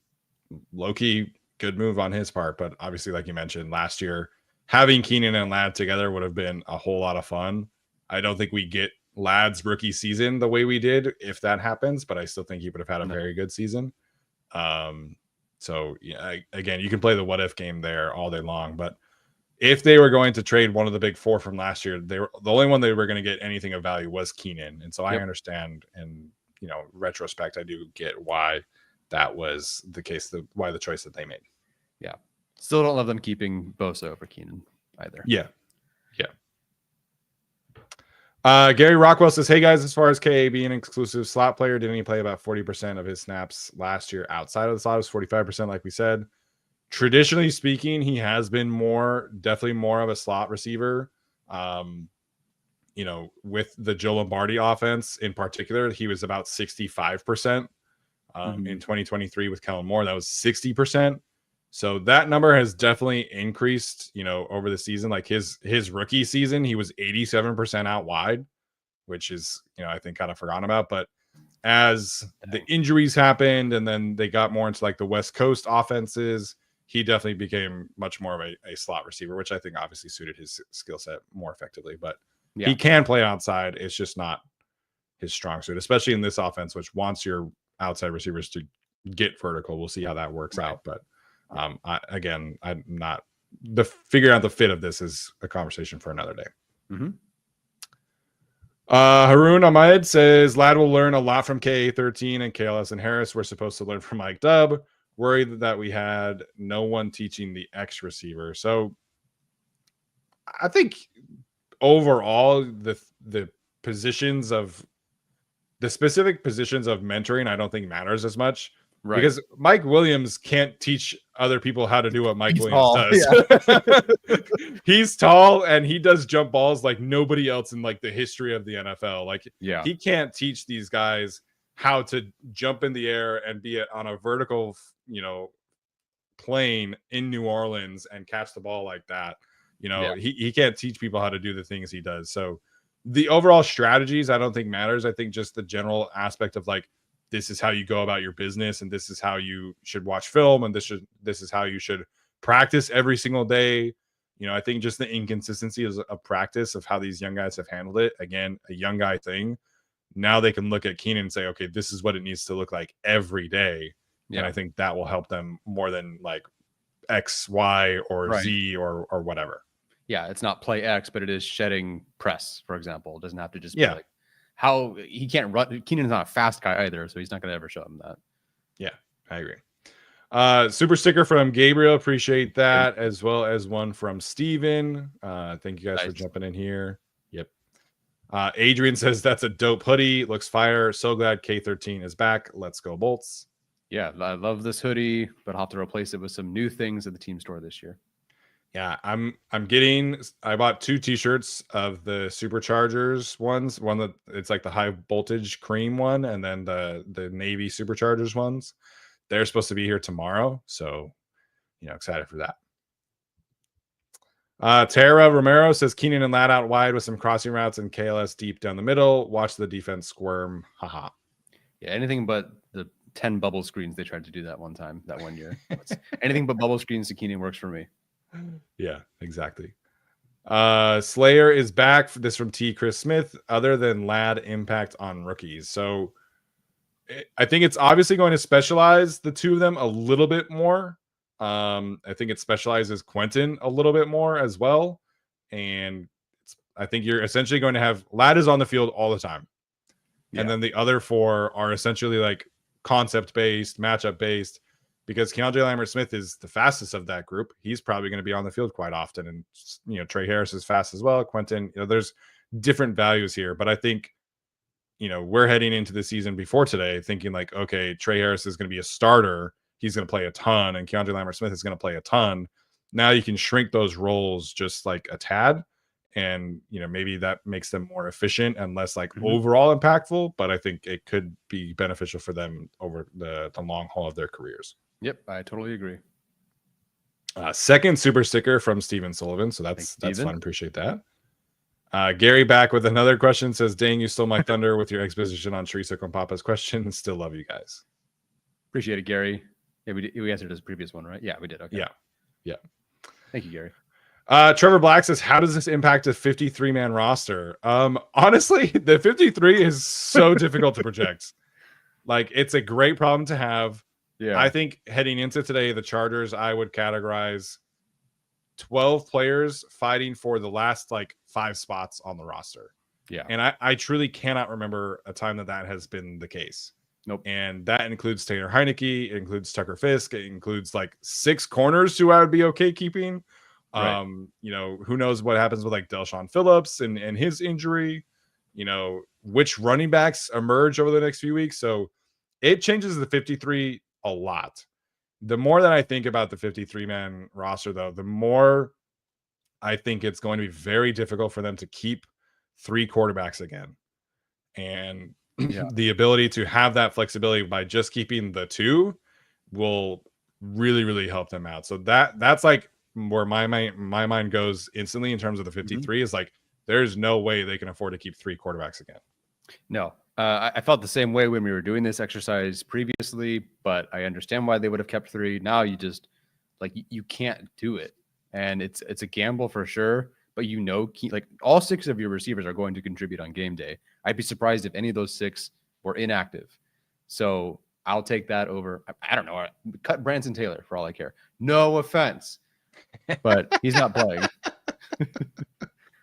low-key good move on his part, but obviously, like you mentioned, last year having Keenan and Ladd together would have been a whole lot of fun. I don't think we get Ladd's rookie season the way we did if that happens, but I still think he would have had a very good season. So yeah, again, you can play the what if game there all day long, but if they were going to trade one of the big four from last year, the only one they were going to get anything of value was Keenan. And so I understand, and retrospect, I do get why that was the case, why the choice that they made. Yeah. Still don't love them keeping Bosa over Keenan either. Yeah. Gary Rockwell says, hey guys, as far as KA being an exclusive slot player, didn't he play about 40% of his snaps last year outside of the slot? It was 45%, like we said. Traditionally speaking, he has been definitely more of a slot receiver. With the Joe Lombardi offense in particular, he was about 65%. In 2023 with Kellen Moore, that was 60%. So that number has definitely increased, over the season. Like his rookie season, he was 87% out wide, which is, I think kind of forgotten about. But as the injuries happened and then they got more into like the West Coast offenses, he definitely became much more of a slot receiver, which I think obviously suited his skill set more effectively. But he can play outside. It's just not his strong suit, especially in this offense, which wants your outside receivers to get vertical. We'll see how that works out. But I'm not figuring out the fit of this is a conversation for another day. Haroon Ahmed says Ladd will learn a lot from KA13 and KLS and Harris. We're supposed to learn from Mike Dubb. Worried that we had no one teaching the X receiver. So I think overall the specific positions of mentoring, I don't think matters as much. Right. Because Mike Williams can't teach other people how to do what Mike Williams does. Yeah. He's tall and he does jump balls like nobody else in like the history of the NFL. Like he can't teach these guys how to jump in the air and be on a vertical, plane in New Orleans and catch the ball like that. He can't teach people how to do the things he does. So the overall strategies, I don't think matters. I think just the general aspect of like, this is how you go about your business and this is how you should watch film and this is how you should practice every single day. I think just the inconsistency of practice of how these young guys have handled it. Again, a young guy thing. Now they can look at Keenan and say, okay, this is what it needs to look like every day. Yeah. And I think that will help them more than like X, Y, or Z or whatever. Yeah, it's not play X, but it is shedding press, for example. It doesn't have to just be like how he can't run. Keenan's not a fast guy either, so he's not going to ever show him that. Yeah, I agree. Super sticker from Gabriel. Appreciate that, as well as one from Steven. Thank you guys for jumping in here. Yep. Adrian says that's a dope hoodie. Looks fire. So glad K13 is back. Let's go Bolts. Yeah, I love this hoodie, but I'll have to replace it with some new things at the team store this year. Yeah, I bought 2 t-shirts of the Superchargers ones. One that it's like the high voltage cream one, and then the Navy Superchargers ones. They're supposed to be here tomorrow, so excited for that. Tara Romero says Keenan and Ladd out wide with some crossing routes and KLS deep down the middle. Watch the defense squirm. Haha. Yeah, anything but the 10 bubble screens they tried to do that one year. Anything but bubble screens to Keenan works for me. Yeah, exactly. Slayer is back. This from T. Chris Smith. Other than Ladd impact on rookies, so I think it's obviously going to specialize the two of them a little bit more. I think it specializes Quentin a little bit more as well, and I think you're essentially going to have Ladd is on the field all the time, and then the other 4 are essentially like concept based, matchup based. Because Keandre Lambert-Smith is the fastest of that group. He's probably going to be on the field quite often. And, Trey Harris is fast as well. Quentin, there's different values here. But I think, we're heading into the season before today thinking like, okay, Trey Harris is going to be a starter. He's going to play a ton. And Keandre Lambert-Smith is going to play a ton. Now you can shrink those roles just like a tad. And, maybe that makes them more efficient and less like overall impactful. But I think it could be beneficial for them over the long haul of their careers. Yep, I totally agree. Second super sticker from Steven Sullivan. So that's fun. Appreciate that. Gary back with another question says, dang, you stole my thunder with your exposition on Teresa Compapa's question. Still love you guys. Appreciate it, Gary. Yeah, we answered his previous one, right? Yeah, we did. Okay. Yeah. Thank you, Gary. Trevor Black says, how does this impact a 53-man roster? Honestly, the 53 is so difficult to project. Like, it's a great problem to have. Yeah. I think heading into today, the Chargers, I would categorize 12 players fighting for the last like 5 spots on the roster. Yeah. And I truly cannot remember a time that has been the case. Nope. And that includes Taylor Heineke, it includes Tucker Fisk, it includes like 6 corners who I would be okay keeping. Right. You know, who knows what happens with like Delshon Phillips and his injury, you know, which running backs emerge over the next few weeks. So it changes the 53 a lot. The more that I think about the 53-man roster, though, the more I think it's going to be very difficult for them to keep 3 quarterbacks again. And the ability to have that flexibility by just keeping the 2 will really, really help them out. So that's like where my mind goes instantly in terms of the 53 is like, there's no way they can afford to keep 3 quarterbacks again. No, I felt the same way when we were doing this exercise previously, but I understand why they would have kept 3. Now you just like, you can't do it. And it's a gamble for sure, but you know, like all 6 of your receivers are going to contribute on game day. I'd be surprised if any of those 6 were inactive. So I'll take that over. I don't know. Cut Branson Taylor for all I care. No offense, but he's not playing.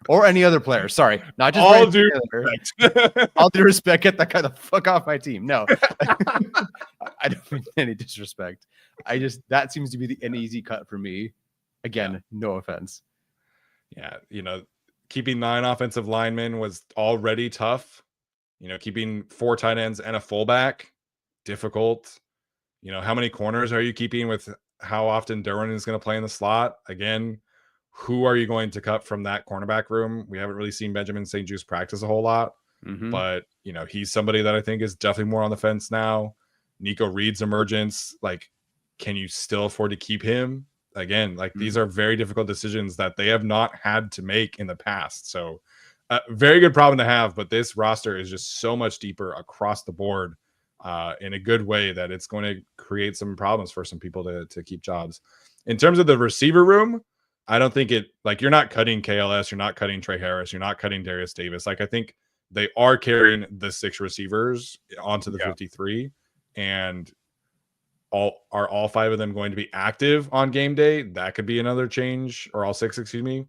Or any other player. Sorry, not just all due respect. All due respect. Get that guy the fuck off my team. No, I don't mean any disrespect. That seems to be an easy cut for me. Again, no offense. Yeah, you know, keeping 9 offensive linemen was already tough. You know, keeping 4 tight ends and a fullback, difficult. You know, how many corners are you keeping with how often Derwin is going to play in the slot? Again, who are you going to cut from that cornerback room? We haven't really seen Benjamin St. Juste practice a whole lot, but, you know, he's somebody that I think is definitely more on the fence now. Nico Reed's emergence, like, can you still afford to keep him? Again, like these are very difficult decisions that they have not had to make in the past. So very good problem to have, but this roster is just so much deeper across the board in a good way that it's going to create some problems for some people to keep jobs. In terms of the receiver room, I don't think you're not cutting KLS, you're not cutting Trey Harris, you're not cutting Darius Davis. Like I think they are carrying the 6 receivers onto the 53, and all 5 of them going to be active on game day? That could be another change, or all 6, excuse me.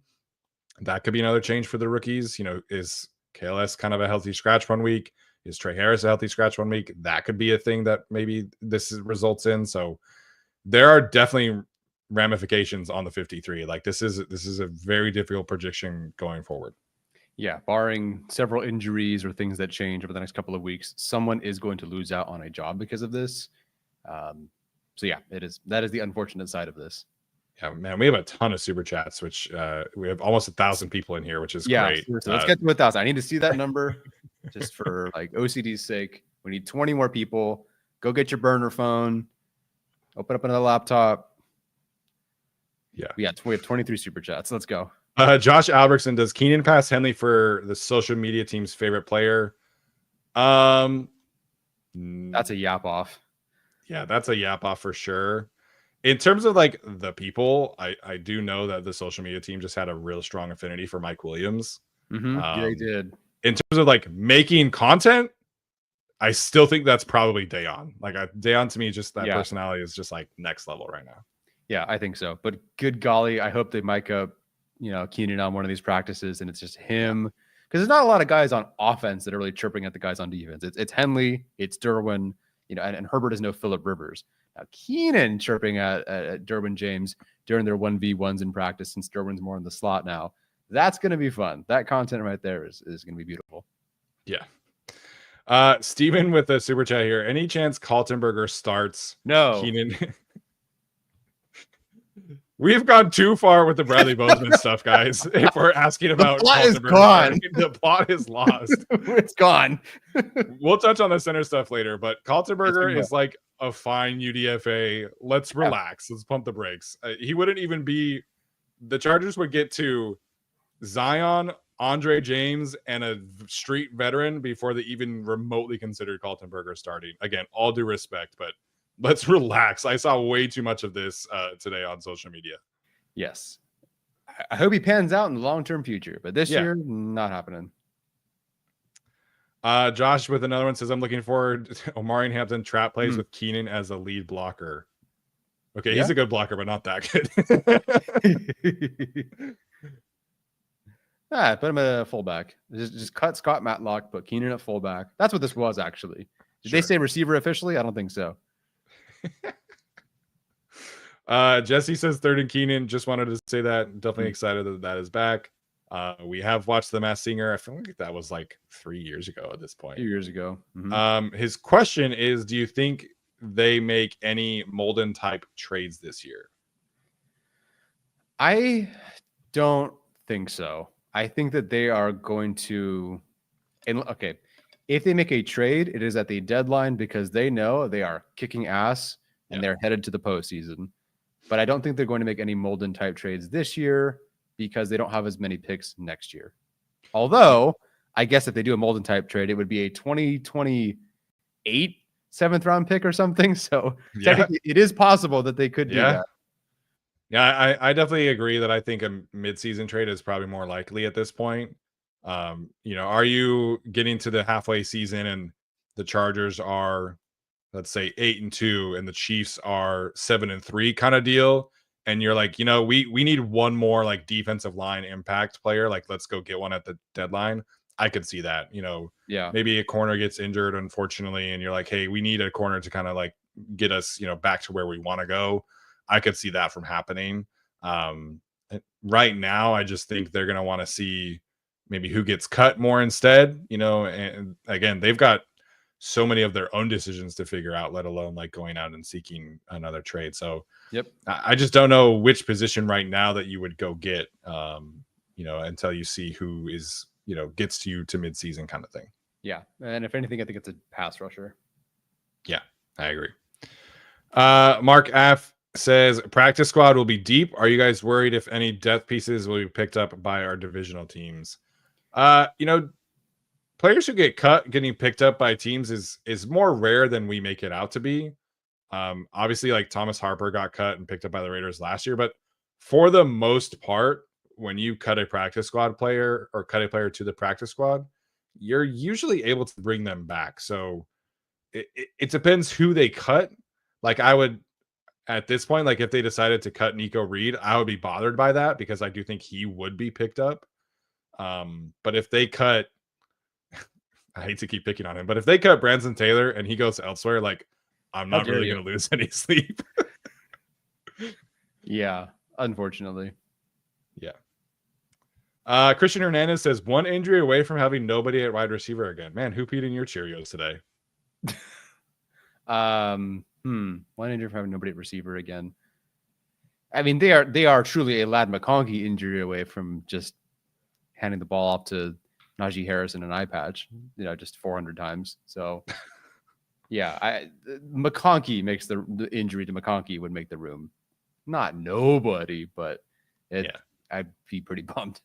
That could be another change for the rookies. You know, is KLS kind of a healthy scratch one week? Is Trey Harris a healthy scratch one week? That could be a thing that maybe this results in. So there are definitely ramifications on the 53. Like this is a very difficult prediction going forward. Yeah, barring several injuries or things that change over the next couple of weeks, someone is going to lose out on a job because of this. So yeah, that is the unfortunate side of this. Yeah, man, we have a ton of super chats, which we have almost 1,000 people in here, which is great. So let's get to 1,000. I need to see that number just for like OCD's sake. We need 20 more people. Go get your burner phone. Open up another laptop. Yeah, we have 23 super chats. Let's go. Josh Albertson, does Keenan pass Henley for the social media team's favorite player? That's a yap off. Yeah, that's a yap off for sure. In terms of like the people, I do know that the social media team just had a real strong affinity for Mike Williams. Yeah, they did. In terms of like making content, I still think that's probably Dayon. Like Dayon to me, just that personality is just like next level right now. Yeah, I think so. But good golly, I hope they mic up, Keenan on one of these practices, and it's just him, because there's not a lot of guys on offense that are really chirping at the guys on defense. It's Henley, it's Derwin, and Herbert is no Phillip Rivers. Now Keenan chirping at Derwin James during their 1v1s in practice, since Derwin's more in the slot now. That's going to be fun. That content right there is going to be beautiful. Yeah. Steven with a super chat here. Any chance Kaltenberger starts? No. Keenan. We've gone too far with the Bradley Bozeman stuff, guys. If we're asking about the plot is gone. The plot is lost. It's gone. We'll touch on the center stuff later, but Kaltenberger is like a fine UDFA. Let's relax. Let's pump the brakes. He wouldn't even be. The Chargers would get to Zion, Andre James, and a street veteran before they even remotely considered Kaltenberger starting. Again, all due respect, but let's relax. I saw way too much of this today on social media. Yes. I hope he pans out in the long-term future, but this Yeah. year, not happening. Josh with another one says, I'm looking forward to Omari and Hampton trap plays with Keenan as a lead blocker. Okay, he's a good blocker, but not that good. Put him at a fullback. Just cut Scott Matlock, put Keenan at fullback. That's what this was, actually. Did they say receiver officially? I don't think so. Jesse says third and Keenan. Just wanted to say that. Definitely excited that is back. We have watched The Masked Singer. I feel like that was like 3 years ago at this point. 2 years ago. His question is, do you think they make any Molden type trades this year? I don't think so. I think that they are going to, and okay, if they make a trade, it is at the deadline because they know they are kicking ass and they're headed to the postseason. But I don't think they're going to make any Molden type trades this year because they don't have as many picks next year. Although, I guess if they do a Molden type trade, it would be a 2028 7th round pick or something. So technically, it is possible that they could do that. Yeah, I definitely agree that I think a midseason trade is probably more likely at this point. Are you getting to the halfway season and the Chargers are, let's say, 8-2 and the Chiefs are 7-3 kind of deal? And you're like, we need one more like defensive line impact player. Like, let's go get one at the deadline. I could see that, maybe a corner gets injured, unfortunately. And you're like, hey, we need a corner to kind of like get us, back to where we want to go. I could see that from happening. Right now, I just think they're going to want to see maybe who gets cut more instead, and again, they've got so many of their own decisions to figure out, let alone like going out and seeking another trade. So I just don't know which position right now that you would go get, until you see who is, gets to you to midseason kind of thing. Yeah. And if anything, I think it's a pass rusher. Yeah, I agree. Mark F says practice squad will be deep. Are you guys worried if any depth pieces will be picked up by our divisional teams? Players who get cut getting picked up by teams is more rare than we make it out to be. Obviously, like Thomas Harbaugh got cut and picked up by the Raiders last year, but for the most part, when you cut a practice squad player or cut a player to the practice squad, you're usually able to bring them back. So it depends who they cut. Like I would, at this point, like if they decided to cut Nico Reed, I would be bothered by that because I do think he would be picked up. But if they cut, I hate to keep picking on him, but if they cut Branson Taylor and he goes elsewhere, like I'm not really going to lose any sleep. Yeah, unfortunately. Yeah. Christian Hernandez says 1 injury away from having nobody at wide receiver again. Man, who peed in your Cheerios today? 1 injury from having nobody at receiver again. I mean, they are truly a Ladd McConkey injury away from just handing the ball off to Najee Harris in an eye patch, just 400 times. So, yeah, McConkey makes the injury to McConkey would make the room. Not nobody, but I'd be pretty bummed.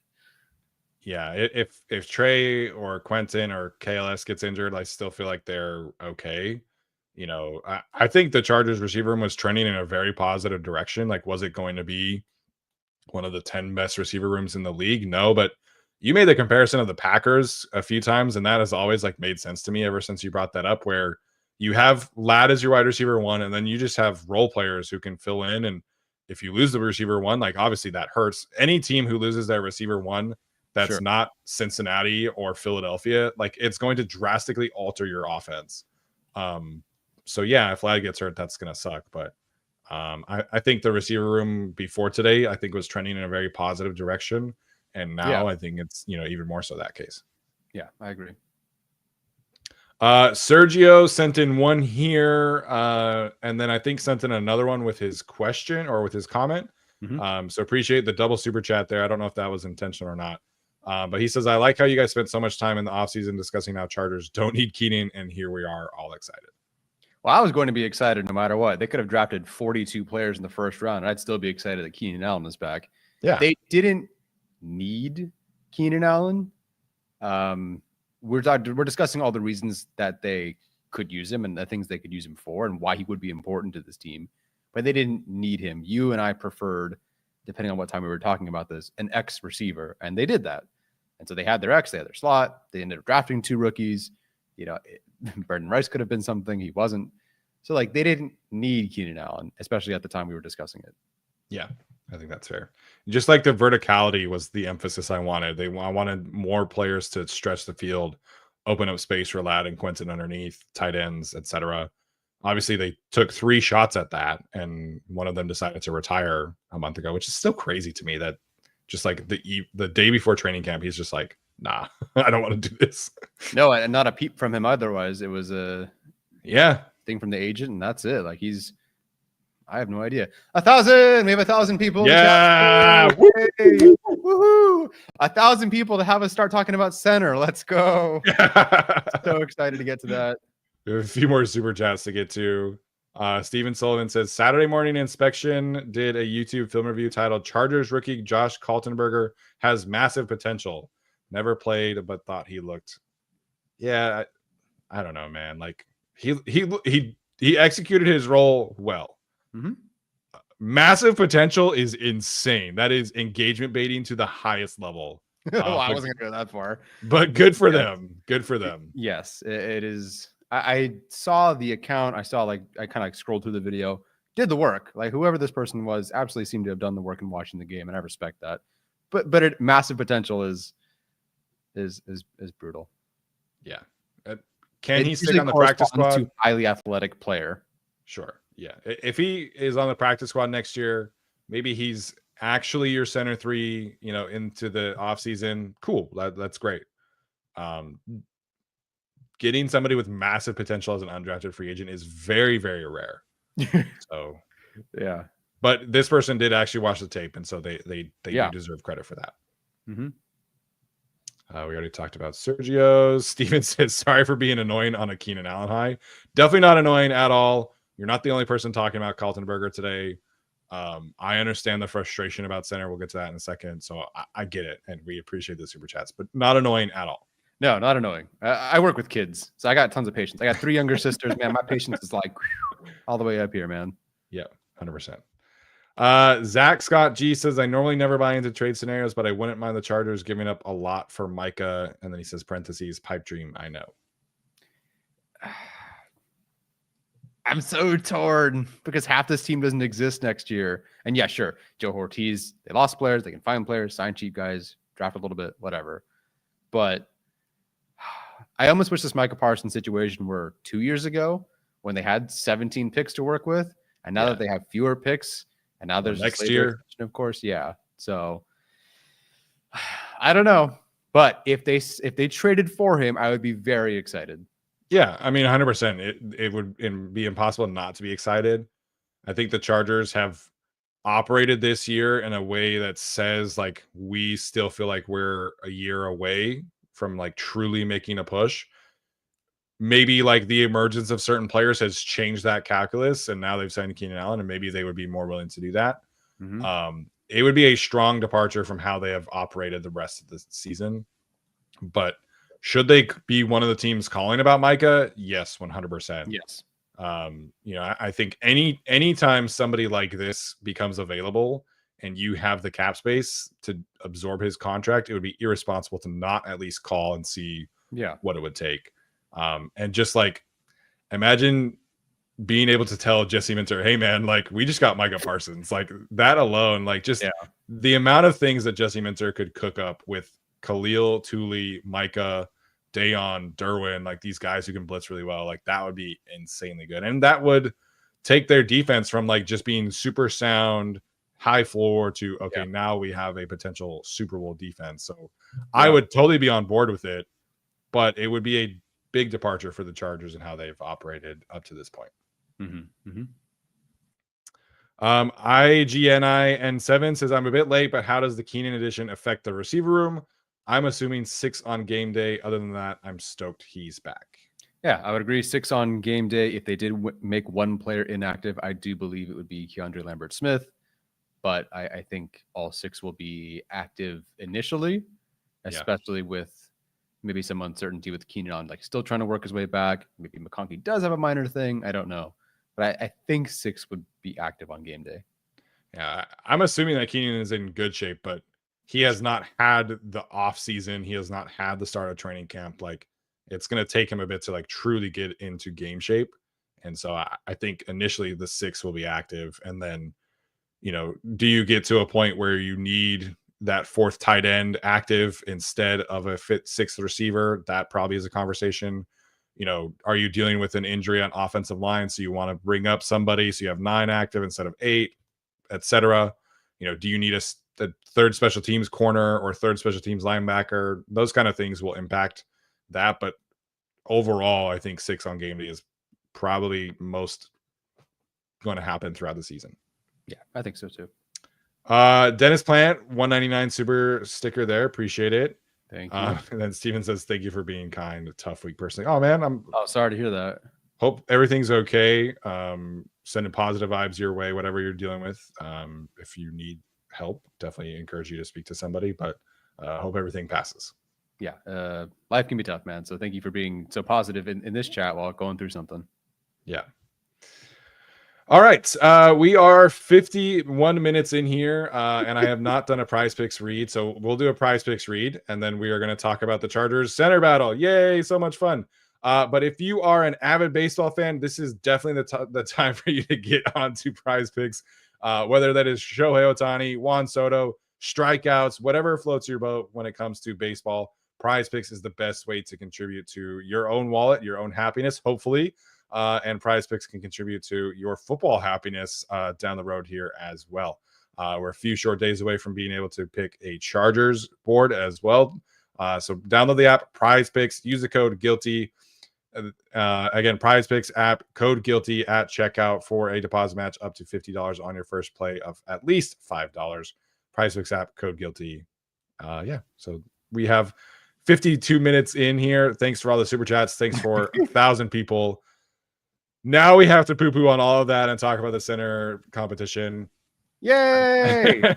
Yeah, if Trey or Quentin or KLS gets injured, I still feel like they're okay. I think the Chargers receiver room was trending in a very positive direction. Like, was it going to be one of the 10 best receiver rooms in the league? No, but you made the comparison of the Packers a few times, and that has always like made sense to me ever since you brought that up, where you have Ladd as your wide receiver 1, and then you just have role players who can fill in. And if you lose the receiver 1, like obviously that hurts. Any team who loses their receiver 1 that's not Cincinnati or Philadelphia, like it's going to drastically alter your offense. So yeah, if Ladd gets hurt, that's going to suck. But I think the receiver room before today, I think was trending in a very positive direction. And now I think it's, even more so that case. Yeah, I agree. Sergio sent in one here, and then I think sent in another one with his question or with his comment. So appreciate the double super chat there. I don't know if that was intentional or not. But he says, I like how you guys spent so much time in the offseason discussing how Chargers don't need Keenan, and here we are all excited. Well, I was going to be excited no matter what. They could have drafted 42 players in the first round, and I'd still be excited that Keenan Allen is back. Yeah. They didn't need Keenan Allen. We're discussing all the reasons that they could use him and the things they could use him for and why he would be important to this team, but they didn't need him. You and I preferred depending on what time we were talking about this, an X receiver, and they did that. And so they had their X, they had their slot. They ended up drafting 2 rookies. Burton Rice could have been something. He wasn't. So like they didn't need Keenan Allen, especially at the time we were discussing it. Yeah, I think that's fair. Just like the verticality was the emphasis I wanted. I wanted more players to stretch the field, open up space for Ladd and Quentin underneath, tight ends, etc. Obviously, they took 3 shots at that, and one of them decided to retire a month ago, which is still crazy to me that just like the day before training camp, he's just like, nah, I don't want to do this. No, and not a peep from him otherwise. It was a thing from the agent, and that's it. Like I have no idea. 1,000. We have 1,000 people. Yeah. Hey, woohoo. 1,000 people to have us start talking about center. Let's go. So excited to get to that. We have a few more super chats to get to. Steven Sullivan says Saturday morning inspection did a YouTube film review titled Chargers rookie Josh Kaltenberger has massive potential. Never played, but thought he looked. Yeah, I don't know, man. Like he executed his role well. Mm-hmm. Massive potential is insane. That is engagement baiting to the highest level. Well, I wasn't gonna go that far, but good for them. Good for them. Yes, it is. I saw the account. I saw I kind of scrolled through the video, did the work. Like whoever this person was absolutely seemed to have done the work in watching the game, and I respect that. But massive potential is brutal. Yeah. Can he stick on the practice squad? To highly athletic player. Sure. Yeah. If he is on the practice squad next year, maybe he's actually your center 3, into the offseason. Cool. That's great. Getting somebody with massive potential as an undrafted free agent is very, very rare. So, yeah. But this person did actually watch the tape, and so they do deserve credit for that. Mm-hmm. We already talked about Sergio. Steven says, sorry for being annoying on a Keenan Allen high. Definitely not annoying at all. You're not the only person talking about Kaltenberger today. I understand the frustration about center. We'll get to that in a second. So I get it, and we appreciate the super chats, but not annoying at all. No, not annoying. I work with kids, so I got tons of patience. I got 3 younger sisters, man. My patience is like all the way up here, man. Yeah, 100%. Zach Scott G says, I normally never buy into trade scenarios, but I wouldn't mind the Chargers giving up a lot for Micah. And then he says, parentheses, pipe dream, I know. I'm so torn because half this team doesn't exist next year. And yeah, sure, Joe Ortiz, they lost players. They can find players, sign cheap guys, draft a little bit, whatever. But I almost wish this Micah Parsons situation were 2 years ago when they had 17 picks to work with. And now that they have fewer picks, and now there's next year, of course. Yeah. So I don't know, but if they traded for him, I would be very excited. Yeah. I mean, 100%. It would be impossible not to be excited. I think the Chargers have operated this year in a way that says like, we still feel like we're a year away from like truly making a push. Maybe like the emergence of certain players has changed that calculus, and now they've signed Keenan Allen, and maybe they would be more willing to do that. Mm-hmm. It would be a strong departure from how they have operated the rest of the season. But should they be one of the teams calling about Micah? Yes, 100%. Yes. I think anytime somebody like this becomes available and you have the cap space to absorb his contract, it would be irresponsible to not at least call and see what it would take. And just like, imagine being able to tell Jesse Minter, hey man, like we just got Micah Parsons, like that alone, like just the amount of things that Jesse Minter could cook up with Khalil, Thule, Micah, Dayon, Derwin, like these guys who can blitz really well, like that would be insanely good. And that would take their defense from like just being super sound, high floor to, okay, now we have a potential Super Bowl defense. So I would totally be on board with it, but it would be a big departure for the Chargers and how they've operated up to this point. Mm-hmm. Mm-hmm. IGNIN7 says, I'm a bit late, but how does the Keenan addition affect the receiver room? I'm assuming 6 on game day. Other than that, I'm stoked he's back. Yeah, I would agree. 6 on game day. If they did make one player inactive, I do believe it would be Keandre Lambert-Smith. But I think all 6 will be active initially, especially with maybe some uncertainty with Keenan on, like still trying to work his way back. Maybe McConkey does have a minor thing. I don't know. But I think 6 would be active on game day. Yeah, I'm assuming that Keenan is in good shape, but he has not had the off season. He has not had the start of training camp. Like, it's going to take him a bit to like truly get into game shape. And so I think initially the 6 will be active, and then, do you get to a point where you need that 4th tight end active instead of a fit 6th receiver? That probably is a conversation. Are you dealing with an injury on offensive line, so you want to bring up somebody so you have 9 active instead of 8, etc.? Do you need a 3rd special teams corner or 3rd special teams linebacker? Those kind of things will impact that. But overall, I think 6 on game day is probably most going to happen throughout the season. Yeah, I think so too. Dennis Plant, 199 super sticker there. Appreciate it. Thank you. And then Steven says, thank you for being kind. A tough week personally. Oh man, I'm sorry to hear that. Hope everything's okay. Sending positive vibes your way, whatever you're dealing with. If you need help, definitely encourage you to speak to somebody, but hope everything passes. Yeah. Life can be tough, man. So thank you for being so positive in this chat while going through something. Yeah. All right. We are 51 minutes in here, and I have not done a prize picks read. So we'll do a prize picks read, and then we are going to talk about the Chargers center battle. Yay. So much fun. But if you are an avid baseball fan, this is definitely the time for you to get onto prize picks, whether that is Shohei Ohtani, Juan Soto, strikeouts, whatever floats your boat when it comes to baseball. Prize picks is the best way to contribute to your own wallet, your own happiness, hopefully. And prize picks can contribute to your football happiness down the road here as well. We're a few short days away from being able to pick a Chargers board as well. So download the app, prize picks, use the code GUILTY. Again, prize picks app, code GUILTY at checkout for a deposit match up to $50 on your first play of at least $5. Prize picks app, code GUILTY. So we have 52 minutes in here. Thanks for all the super chats. Thanks for 1,000 people. Now we have to poo-poo on all of that and talk about the center competition. Yay!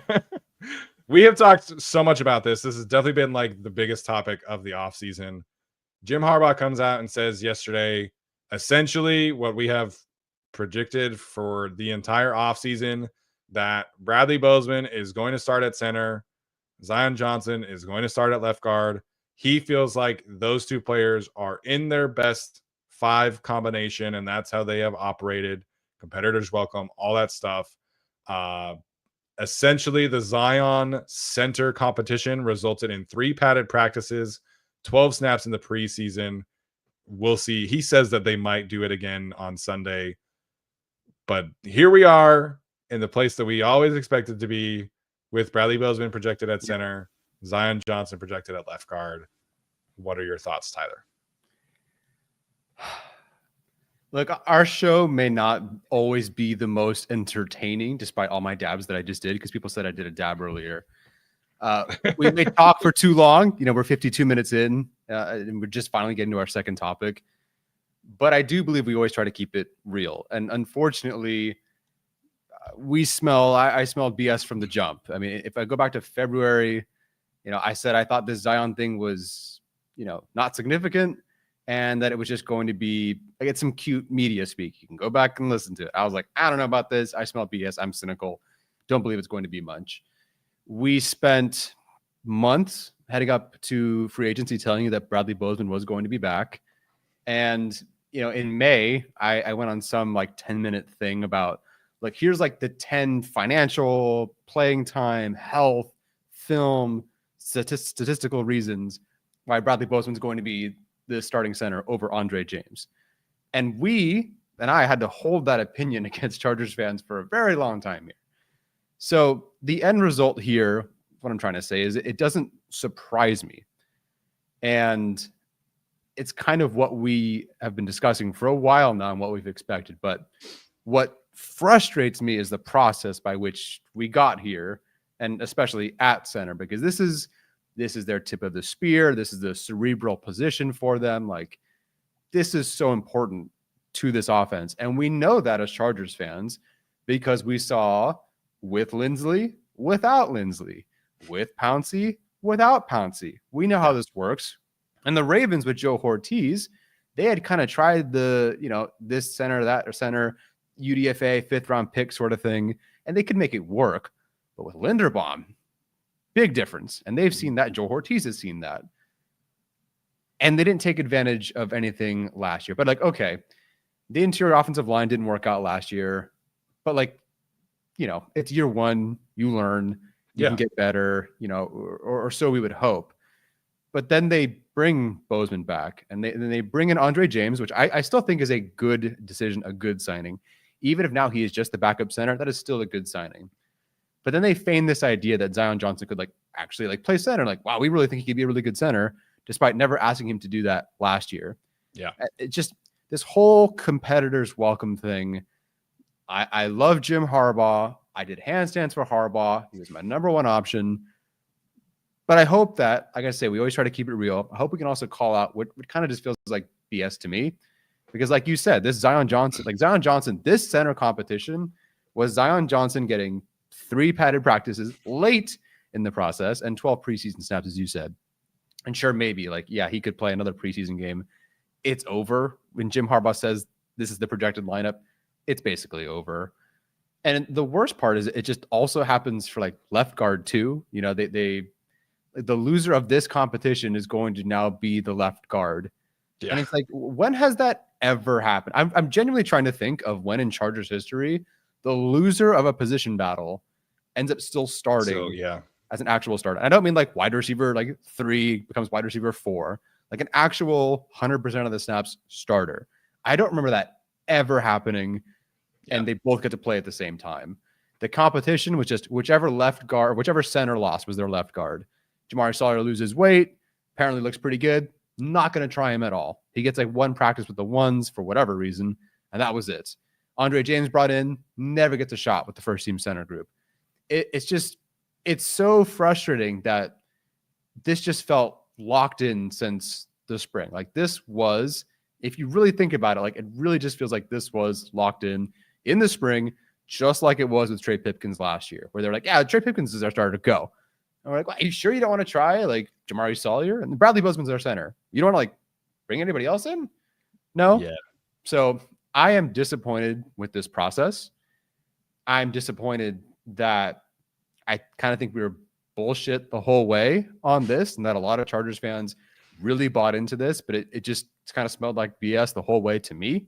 We have talked so much about this. This has definitely been like the biggest topic of the offseason. Jim Harbaugh comes out and says yesterday, essentially what we have predicted for the entire offseason, that Bradley Bozeman is going to start at center. Zion Johnson is going to start at left guard. He feels like those 2 players are in their best 5 combination, and that's how they have operated. Competitors welcome, all that stuff. Essentially, the Zion center competition resulted in 3 padded practices, 12 snaps in the preseason. We'll see. He says that they might do it again on Sunday. But here we are in the place that we always expected to be, with Bradley Bozeman projected at center, Zion Johnson projected at left guard. What are your thoughts, Tyler? Look, our show may not always be the most entertaining, despite all my dabs that I just did, because people said I did a dab earlier. We may talk for too long. We're 52 minutes in, and we're just finally getting to our second topic. But I do believe we always try to keep it real. And unfortunately, I smelled BS from the jump. I mean, if I go back to February, I said I thought this Zion thing was, not significant, and that it was just going to be, I get some cute media speak. You can go back and listen to it. I was like, I don't know about this. I smell BS. I'm cynical. Don't believe it's going to be much. We spent months heading up to free agency telling you that Bradley Bozeman was going to be back. And, in May, I went on some like 10-minute thing about, like, here's like the 10 financial, playing time, health, film, statistical reasons why Bradley Bozeman's going to be the starting center over Andre James. And I had to hold that opinion against Chargers fans for a very long time here. So the end result here, what I'm trying to say is it doesn't surprise me. And it's kind of what we have been discussing for a while now and what we've expected. But what frustrates me is the process by which we got here, and especially at center, because this is their tip of the spear. This is the cerebral position for them. Like, this is so important to this offense. And we know that as Chargers fans, because we saw with Lindsley, without Lindsley, with Pouncey, without Pouncey. We know how this works. And the Ravens with Joe Ortiz, they had kind of tried this center, that center. UDFA 5th-round pick sort of thing, and they could make it work. But with Linderbaum, big difference. And they've seen that. Joe Ortiz has seen that. And they didn't take advantage of anything last year. But like, okay, the interior offensive line didn't work out last year. But like, you know, it's year one. You learn. You can get better, you know, or so we would hope. But then they bring Bozeman back, and then they bring in Andre James, which I still think is a good decision, a good signing. Even if now he is just the backup center, that is still a good signing. But then they feign this idea that Zion Johnson could like actually like play center. Like, wow, we really think he could be a really good center, despite never asking him to do that last year. Yeah. It just, this whole competitors welcome thing. I love Jim Harbaugh. I did handstands for Harbaugh. He was my number one option. But I hope that, like I say, we always try to keep it real. I hope we can also call out what kind of just feels like BS to me. Because like you said, this Zion Johnson, this center competition was Zion Johnson getting 3 padded practices late in the process and 12 preseason snaps, as you said. And sure, maybe like, yeah, he could play another preseason game. It's over. When Jim Harbaugh says this is the projected lineup, it's basically over. And the worst part is it just also happens for like left guard too. You know, the loser of this competition is going to now be the left guard. Yeah. And it's like, when has that ever happened? I'm genuinely trying to think of when in Chargers history, the loser of a position battle ends up still starting as an actual starter. And I don't mean like wide receiver, like 3 becomes wide receiver 4, like an actual 100% of the snaps starter. I don't remember that ever happening. And they both get to play at the same time. The competition was just whichever left guard, whichever center lost was their left guard. Jamari Sawyer loses weight, apparently looks pretty good. Not going to try him at all. He gets like 1 practice with the ones for whatever reason, and that was it. Andre James brought in, never gets a shot with the first team center group. It's so frustrating that this just felt locked in since the spring. Like this was, if you really think about it, like it really just feels like this was locked in the spring, just like it was with Trey Pipkins last year, where they're like, yeah, Trey Pipkins is our starter to go. And we're like, well, are you sure you don't want to try like Jamari Sawyer? And Bradley Bozeman's our center. You don't want to like bring anybody else in? No. Yeah. So I am disappointed with this process. I'm disappointed that I kind of think we were bullshit the whole way on this, and that a lot of Chargers fans really bought into this, but it just kind of smelled like BS the whole way to me.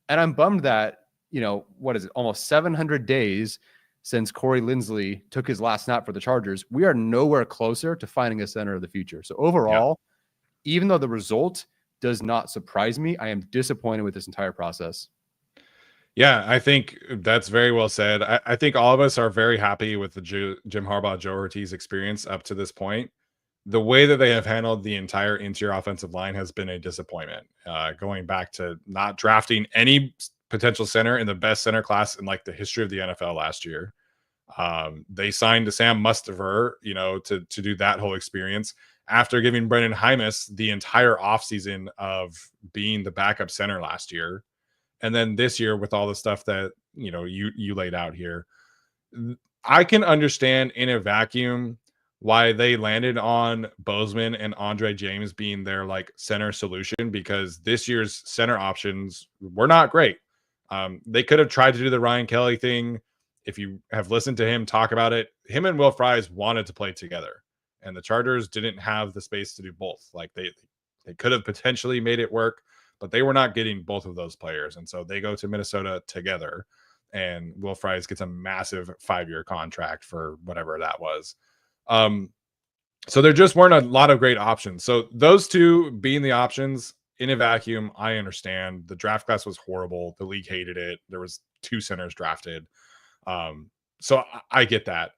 And I'm bummed that, you know, what is it? Almost 700 days since Corey Linsley took his last snap for the Chargers. We are nowhere closer to finding a center of the future. So overall, even though the result does not surprise me, I am disappointed with this entire process. Yeah, I think that's very well said. I think all of us are very happy with the Jim Harbaugh, Joe Ortiz experience up to this point. The way that they have handled the entire interior offensive line has been a disappointment. Going back to not drafting any potential center in the best center class in like the history of the NFL last year. They signed Sam Mustaver, you know, to do that whole experience after giving Brendan Hymus the entire offseason of being the backup center last year. And then this year with all the stuff that, you know, you laid out here, I can understand in a vacuum why they landed on Bozeman and Andre James being their like center solution, because this year's center options were not great. They could have tried to do the Ryan Kelly thing. If you have listened to him talk about it, him and Will Fries wanted to play together, and the Chargers didn't have the space to do both. Like they could have potentially made it work, but they were not getting both of those players. And so they go to Minnesota together, and Will Fries gets a massive 5-year contract for whatever that was. So there just weren't a lot of great options. So those two being the options in a vacuum, I understand. The draft class was horrible. The league hated it. There was 2 centers drafted. So I get that.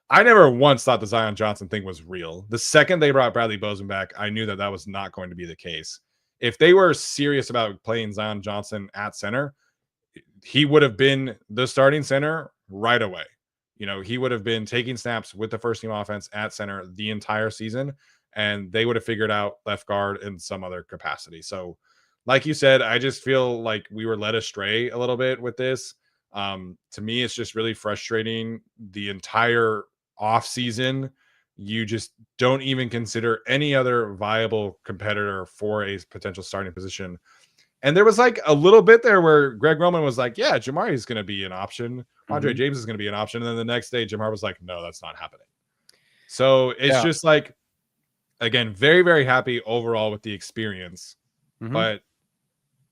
I never once thought the Zion Johnson thing was real. The second they brought Bradley Bozeman back, I knew that was not going to be the case. If they were serious about playing Zion Johnson at center, he would have been the starting center right away. You know, he would have been taking snaps with the first team offense at center the entire season, and they would have figured out left guard in some other capacity. So like you said, I just feel like we were led astray a little bit with this. To me, it's just really frustrating. The entire off season, you just don't even consider any other viable competitor for a potential starting position. And there was like a little bit there where Greg Roman was like, yeah, Jamari is going to be an option. Andre James is going to be an option. And then the next day, Jamar was like, no, that's not happening. So it's just like, again, very, very happy overall with the experience. But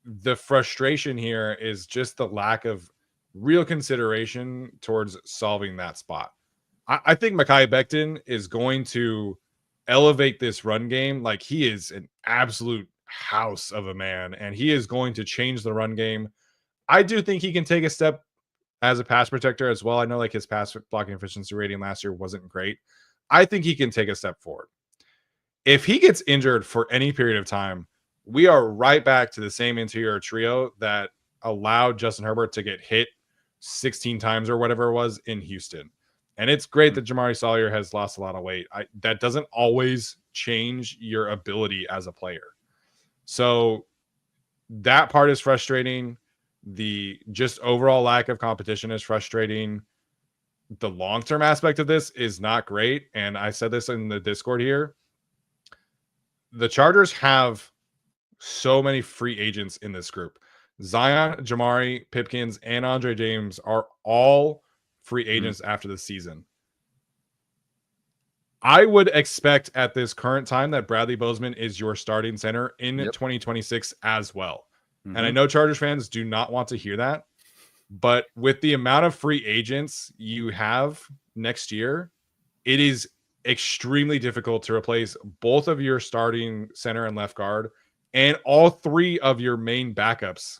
the frustration here is just the lack of real consideration towards solving that spot. I think Mekhi Becton is going to elevate this run game. Like, he is an absolute house of a man, and he is going to change the run game. I do think he can take a step as a pass protector as well. I know like his pass blocking efficiency rating last year wasn't great. I think he can take a step forward. If he gets injured for any period of time, we are right back to the same interior trio that allowed Justin Herbert to get hit 16 times or whatever it was in Houston. And it's great that Jamari Sawyer has lost a lot of weight. That doesn't always change your ability as a player. So that part is frustrating. The just overall lack of competition is frustrating. The long-term aspect of this is not great. And I said this in the Discord here. The Chargers have so many free agents in this group. Zion, Jamari, Pipkins, and Andre James are all free agents after the season. I would expect at this current time that Bradley Bozeman is your starting center in 2026 as well. And I know Chargers fans do not want to hear that, but with the amount of free agents you have next year, it is extremely difficult to replace both of your starting center and left guard and all three of your main backups.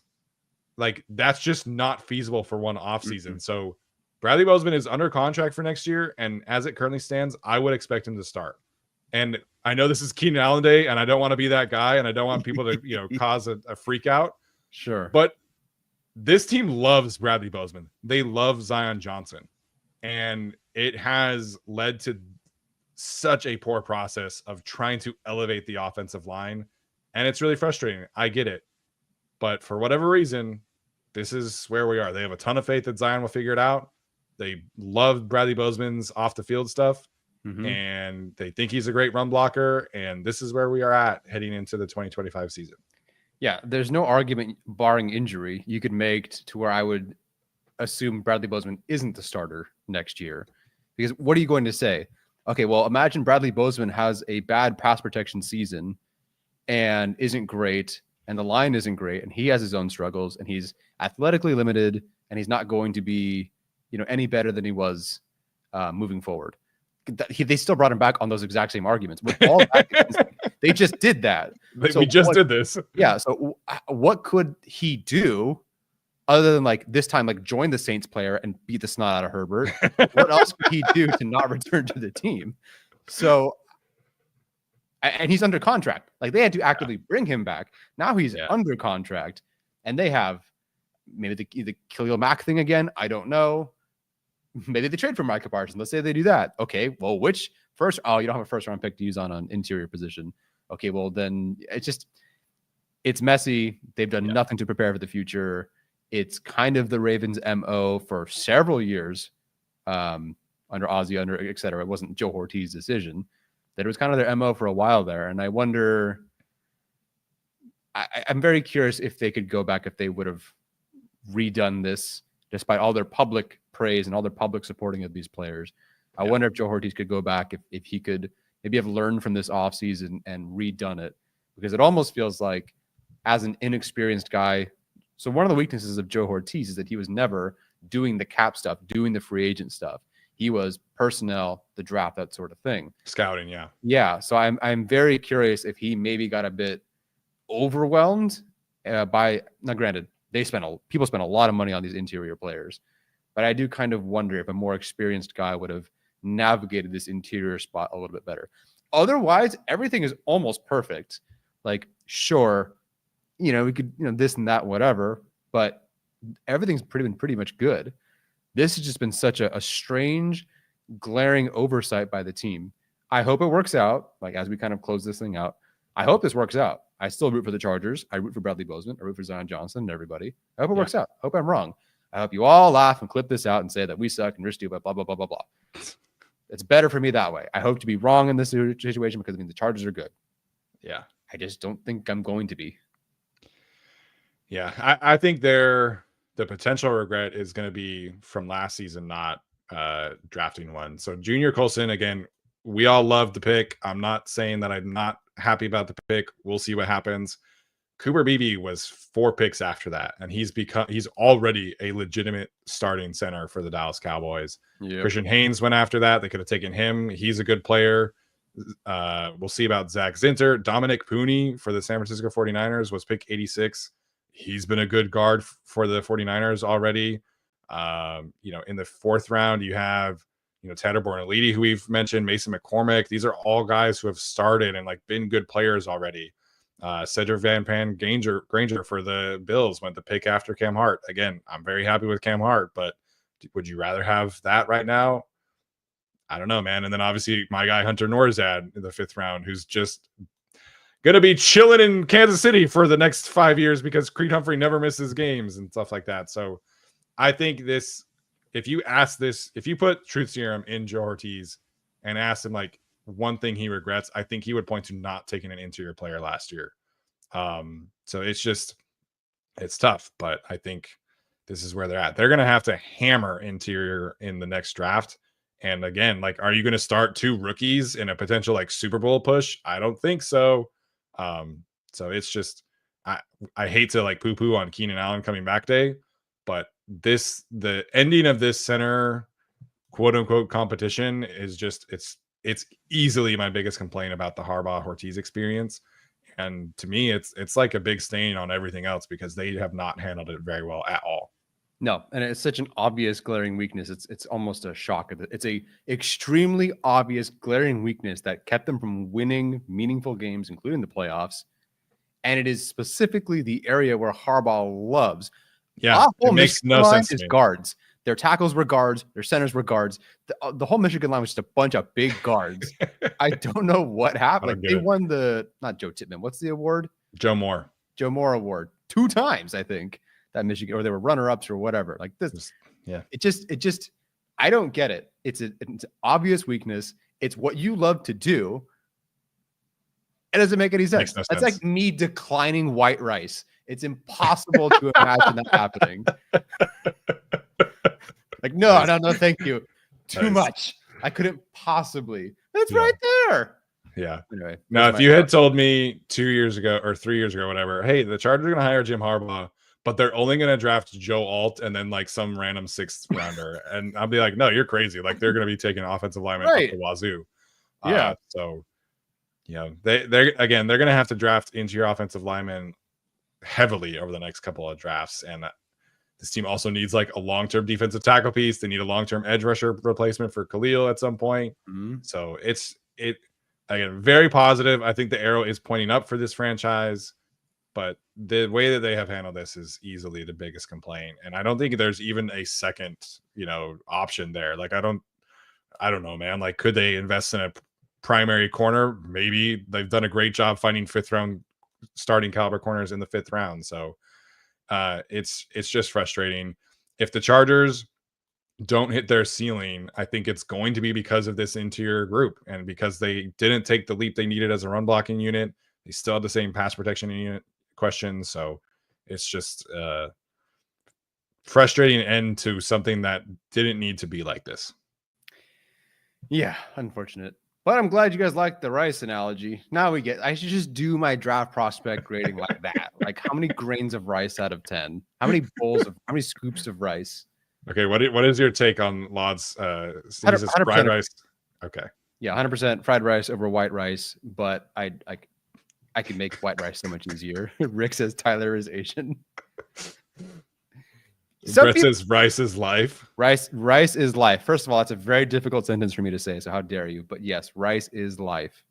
Like, that's just not feasible for one offseason. So Bradley Bozeman is under contract for next year, and as it currently stands, I would expect him to start. And I know this is Keenan Allen Day, and I don't want to be that guy, and I don't want people to cause a freak out. Sure. But this team loves Bradley Bozeman. They love Zion Johnson. And it has led to such a poor process of trying to elevate the offensive line. And it's really frustrating. I get it. But for whatever reason, this is where we are. They have a ton of faith that Zion will figure it out. They love Bradley Bozeman's off the field stuff. And they think he's a great run blocker. And this is where we are at heading into the 2025 season. Yeah, there's no argument, barring injury, you could make to where I would assume Bradley Bozeman isn't the starter next year. Because what are you going to say? Okay, well, imagine Bradley Bozeman has a bad pass protection season and isn't great, and the line isn't great, and he has his own struggles, and he's athletically limited, and he's not going to be, any better than he was moving forward. They still brought him back on those exact same arguments. With all that, they just did that. We just did this. Yeah. So what could he do other than like this time, like join the Saints player and beat the snot out of Herbert? What else could he do to not return to the team? So, and he's under contract. Like, they had to actively bring him back. Now he's under contract, and they have maybe the Khalil Mack thing again. I don't know. Maybe they trade for Micah Parsons. Let's say they do that. Okay, well, which first? Oh, you don't have a first-round pick to use on an interior position. Okay, well, then it's messy. They've done nothing to prepare for the future. It's kind of the Ravens' MO for several years under Ozzie, et cetera. It wasn't Joe Horty's decision. That it was kind of their MO for a while there. And I wonder, I'm very curious if they could go back, if they would have redone this despite all their public praise and all their public supporting of these players. I wonder if Joe Horty could go back, if he could maybe have learned from this offseason and redone it, because it almost feels like, as an inexperienced guy. So one of the weaknesses of Joe Ortiz is that he was never doing the cap stuff, doing the free agent stuff. He was personnel, the draft, that sort of thing. Scouting, yeah. Yeah. So I'm very curious if he maybe got a bit overwhelmed by, now granted, people spend a lot of money on these interior players, but I do kind of wonder if a more experienced guy would have navigated this interior spot a little bit better. Otherwise, everything is almost perfect. Like, sure, we could, this and that, whatever, but everything's pretty much good. This has just been such a strange, glaring oversight by the team. I hope it works out. Like, as we kind of close this thing out, I hope this works out. I still root for the Chargers. I root for Bradley Bozeman. I root for Zion Johnson and everybody. I hope it works out. I hope I'm wrong. I hope you all laugh and clip this out and say that we suck and we're stupid, blah, blah, blah, blah, blah. It's better for me that way. I hope to be wrong in this situation because the Chargers are good. Yeah. I just don't think I'm going to be. Yeah, I think the potential regret is going to be from last season not drafting one. So Junior Colson, again, we all love the pick. I'm not saying that I'm not happy about the pick. We'll see what happens. Cooper Beebe was 4 picks after that, and he's already a legitimate starting center for the Dallas Cowboys. Yep. Christian Haynes went after that. They could have taken him. He's a good player. We'll see about Zach Zinter. Dominic Pooney for the San Francisco 49ers was pick 86. He's been a good guard for the 49ers already. In the 4th round, you have, Tanner Borneliti, who we've mentioned, Mason McCormick. These are all guys who have started and been good players already. Cedric Van Pan Granger for the Bills went the pick after Cam Hart. Again, I'm very happy with Cam Hart, but would you rather have that right now? I don't know, man. And then obviously my guy Hunter Norzad in the 5th round, who's just gonna be chilling in Kansas City for the next 5 years because Creed Humphrey never misses games and stuff like that. So I think if you put Truth Serum in Joe Ortiz and asked him one thing he regrets, I think he would point to not taking an interior player last year. So it's tough, but I think this is where they're at. They're going to have to hammer interior in the next draft. And again, are you going to start 2 rookies in a potential Super Bowl push? I don't think so. So it's just, I hate to poo-poo on Keenan Allen coming back day, but the ending of this center quote unquote competition is just, it's easily my biggest complaint about the Harbaugh Ortiz experience. And to me, it's like a big stain on everything else because they have not handled it very well at all. No, and it's such an obvious glaring weakness. It's almost a shock. It's a extremely obvious glaring weakness that kept them from winning meaningful games, including the playoffs. And it is specifically the area where Harbaugh loves. Yeah, it makes no sense. Is guards. Their tackles were guards. Their centers were guards. The whole Michigan line was just a bunch of big guards. I don't know what happened. They won not Joe Tippmann. What's the award? Joe Moore Award 2 times, I think. That Michigan, or they were runner-ups or whatever. This, yeah. It just, I don't get it. It's an obvious weakness. It's what you love to do. It doesn't make any sense. No That's sense. like me declining white rice. It's impossible to imagine that happening. No, thank you. Too much. I couldn't possibly. It's right there. Yeah. Anyway. Now, if you had told me 2 years ago or 3 years ago, whatever, hey, the Chargers are going to hire Jim Harbaugh, but they're only going to draft Joe Alt and then some random 6th rounder. And I'll be like, no, you're crazy. They're going to be taking offensive linemen up the wazoo. Yeah. So, they're going to have to draft interior offensive linemen heavily over the next couple of drafts. And this team also needs a long-term defensive tackle piece. They need a long-term edge rusher replacement for Khalil at some point. Mm-hmm. So again, very positive. I think the arrow is pointing up for this franchise. But the way that they have handled this is easily the biggest complaint. And I don't think there's even a second, option there. I don't know, man. Could they invest in a primary corner? Maybe. They've done a great job finding 5th round starting caliber corners in the 5th round. So it's just frustrating. If the Chargers don't hit their ceiling, I think it's going to be because of this interior group and because they didn't take the leap they needed as a run blocking unit. They still have the same pass protection unit questions. So it's just frustrating end to something that didn't need to be like this. Yeah, unfortunate. But I'm glad you guys liked the rice analogy. Now I should just do my draft prospect grading like that. How many grains of rice out of 10? How many scoops of rice? Okay, what is your take on Laud's fried rice? Okay. Yeah, 100% fried rice over white rice, but I could make white rice so much easier. Rick says Tyler is Asian. Brett says rice is life. Rice is life. First of all, it's a very difficult sentence for me to say, so how dare you? But yes, rice is life.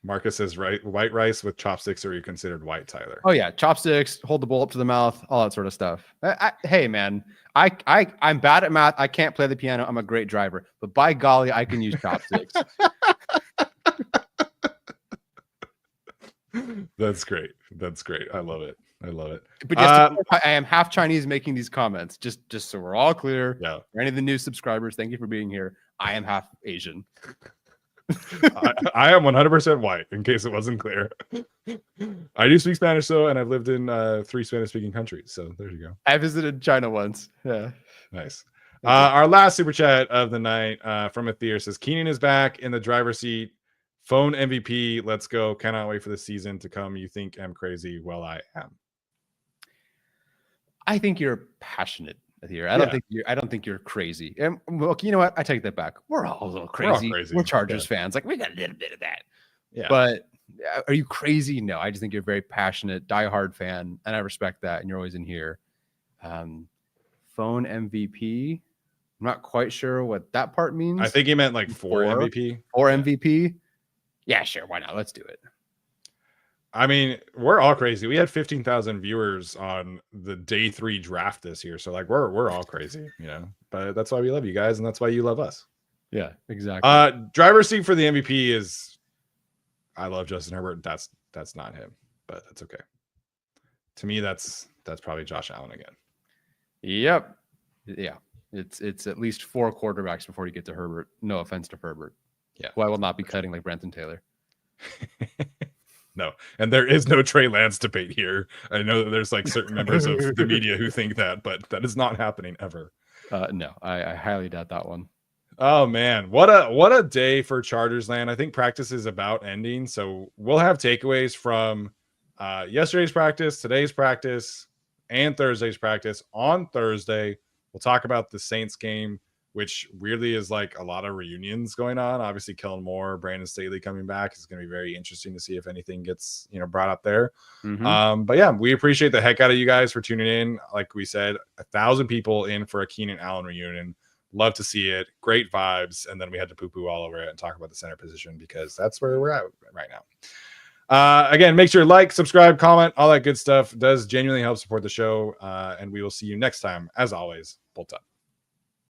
Marcus says white rice with chopsticks, or are you considered white, Tyler? Oh yeah, chopsticks, hold the bowl up to the mouth, all that sort of stuff. Hey man, I'm bad at math. I can't play the piano. I'm a great driver, but by golly, I can use chopsticks. That's great. I love it. But just I am half Chinese making these comments, just so we're all clear. Yeah. For any of the new subscribers, thank you for being here. I am half Asian. I am 100% white, in case it wasn't clear. I do speak Spanish, though, and I've lived in 3 Spanish-speaking countries. So there you go. I visited China once. Yeah. Nice. Our last super chat of the night from Athir says, Keenan is back in the driver's seat. Phone MVP. Let's go. Cannot wait for the season to come. You think I'm crazy? Well, I am. I think you're passionate here. I don't think you're crazy. And look, you know what? I take that back. We're all a little crazy. We're Chargers fans. Like, we got a little bit of that. Yeah. But are you crazy? No, I just think you're a very passionate, diehard fan, and I respect that. And you're always in here. Phone MVP. I'm not quite sure what that part means. I think he meant like 4 MVP. 4 MVP. Yeah, sure. Why not? Let's do it. I mean, we're all crazy. We had 15,000 viewers on the day 3 draft this year. So like we're all crazy, you know, but that's why we love you guys. And that's why you love us. Yeah, exactly. Driver's seat for the MVP is, I love Justin Herbert. That's not him, but that's okay. To me, that's probably Josh Allen again. Yep. Yeah. It's at least 4 quarterbacks before you get to Herbert. No offense to Herbert. Yeah. Well, I will not be cutting like Brenton Taylor. No, and there is no Trey Lance debate here. I know that there's like certain members of the media who think that, but that is not happening ever. No, I highly doubt that one. Oh man, what a day for Chargers land. I think practice is about ending, so we'll have takeaways from yesterday's practice, today's practice, and Thursday's practice. On Thursday, we'll talk about the Saints game, which weirdly is like a lot of reunions going on. Obviously, Kellen Moore, Brandon Staley coming back. It's going to be very interesting to see if anything gets, brought up there. Mm-hmm. But yeah, we appreciate the heck out of you guys for tuning in. Like we said, 1,000 people in for a Keenan Allen reunion. Love to see it. Great vibes. And then we had to poo-poo all over it and talk about the center position because that's where we're at right now. Again, make sure to like, subscribe, comment, all that good stuff. It does genuinely help support the show. And we will see you next time. As always, Bolt up.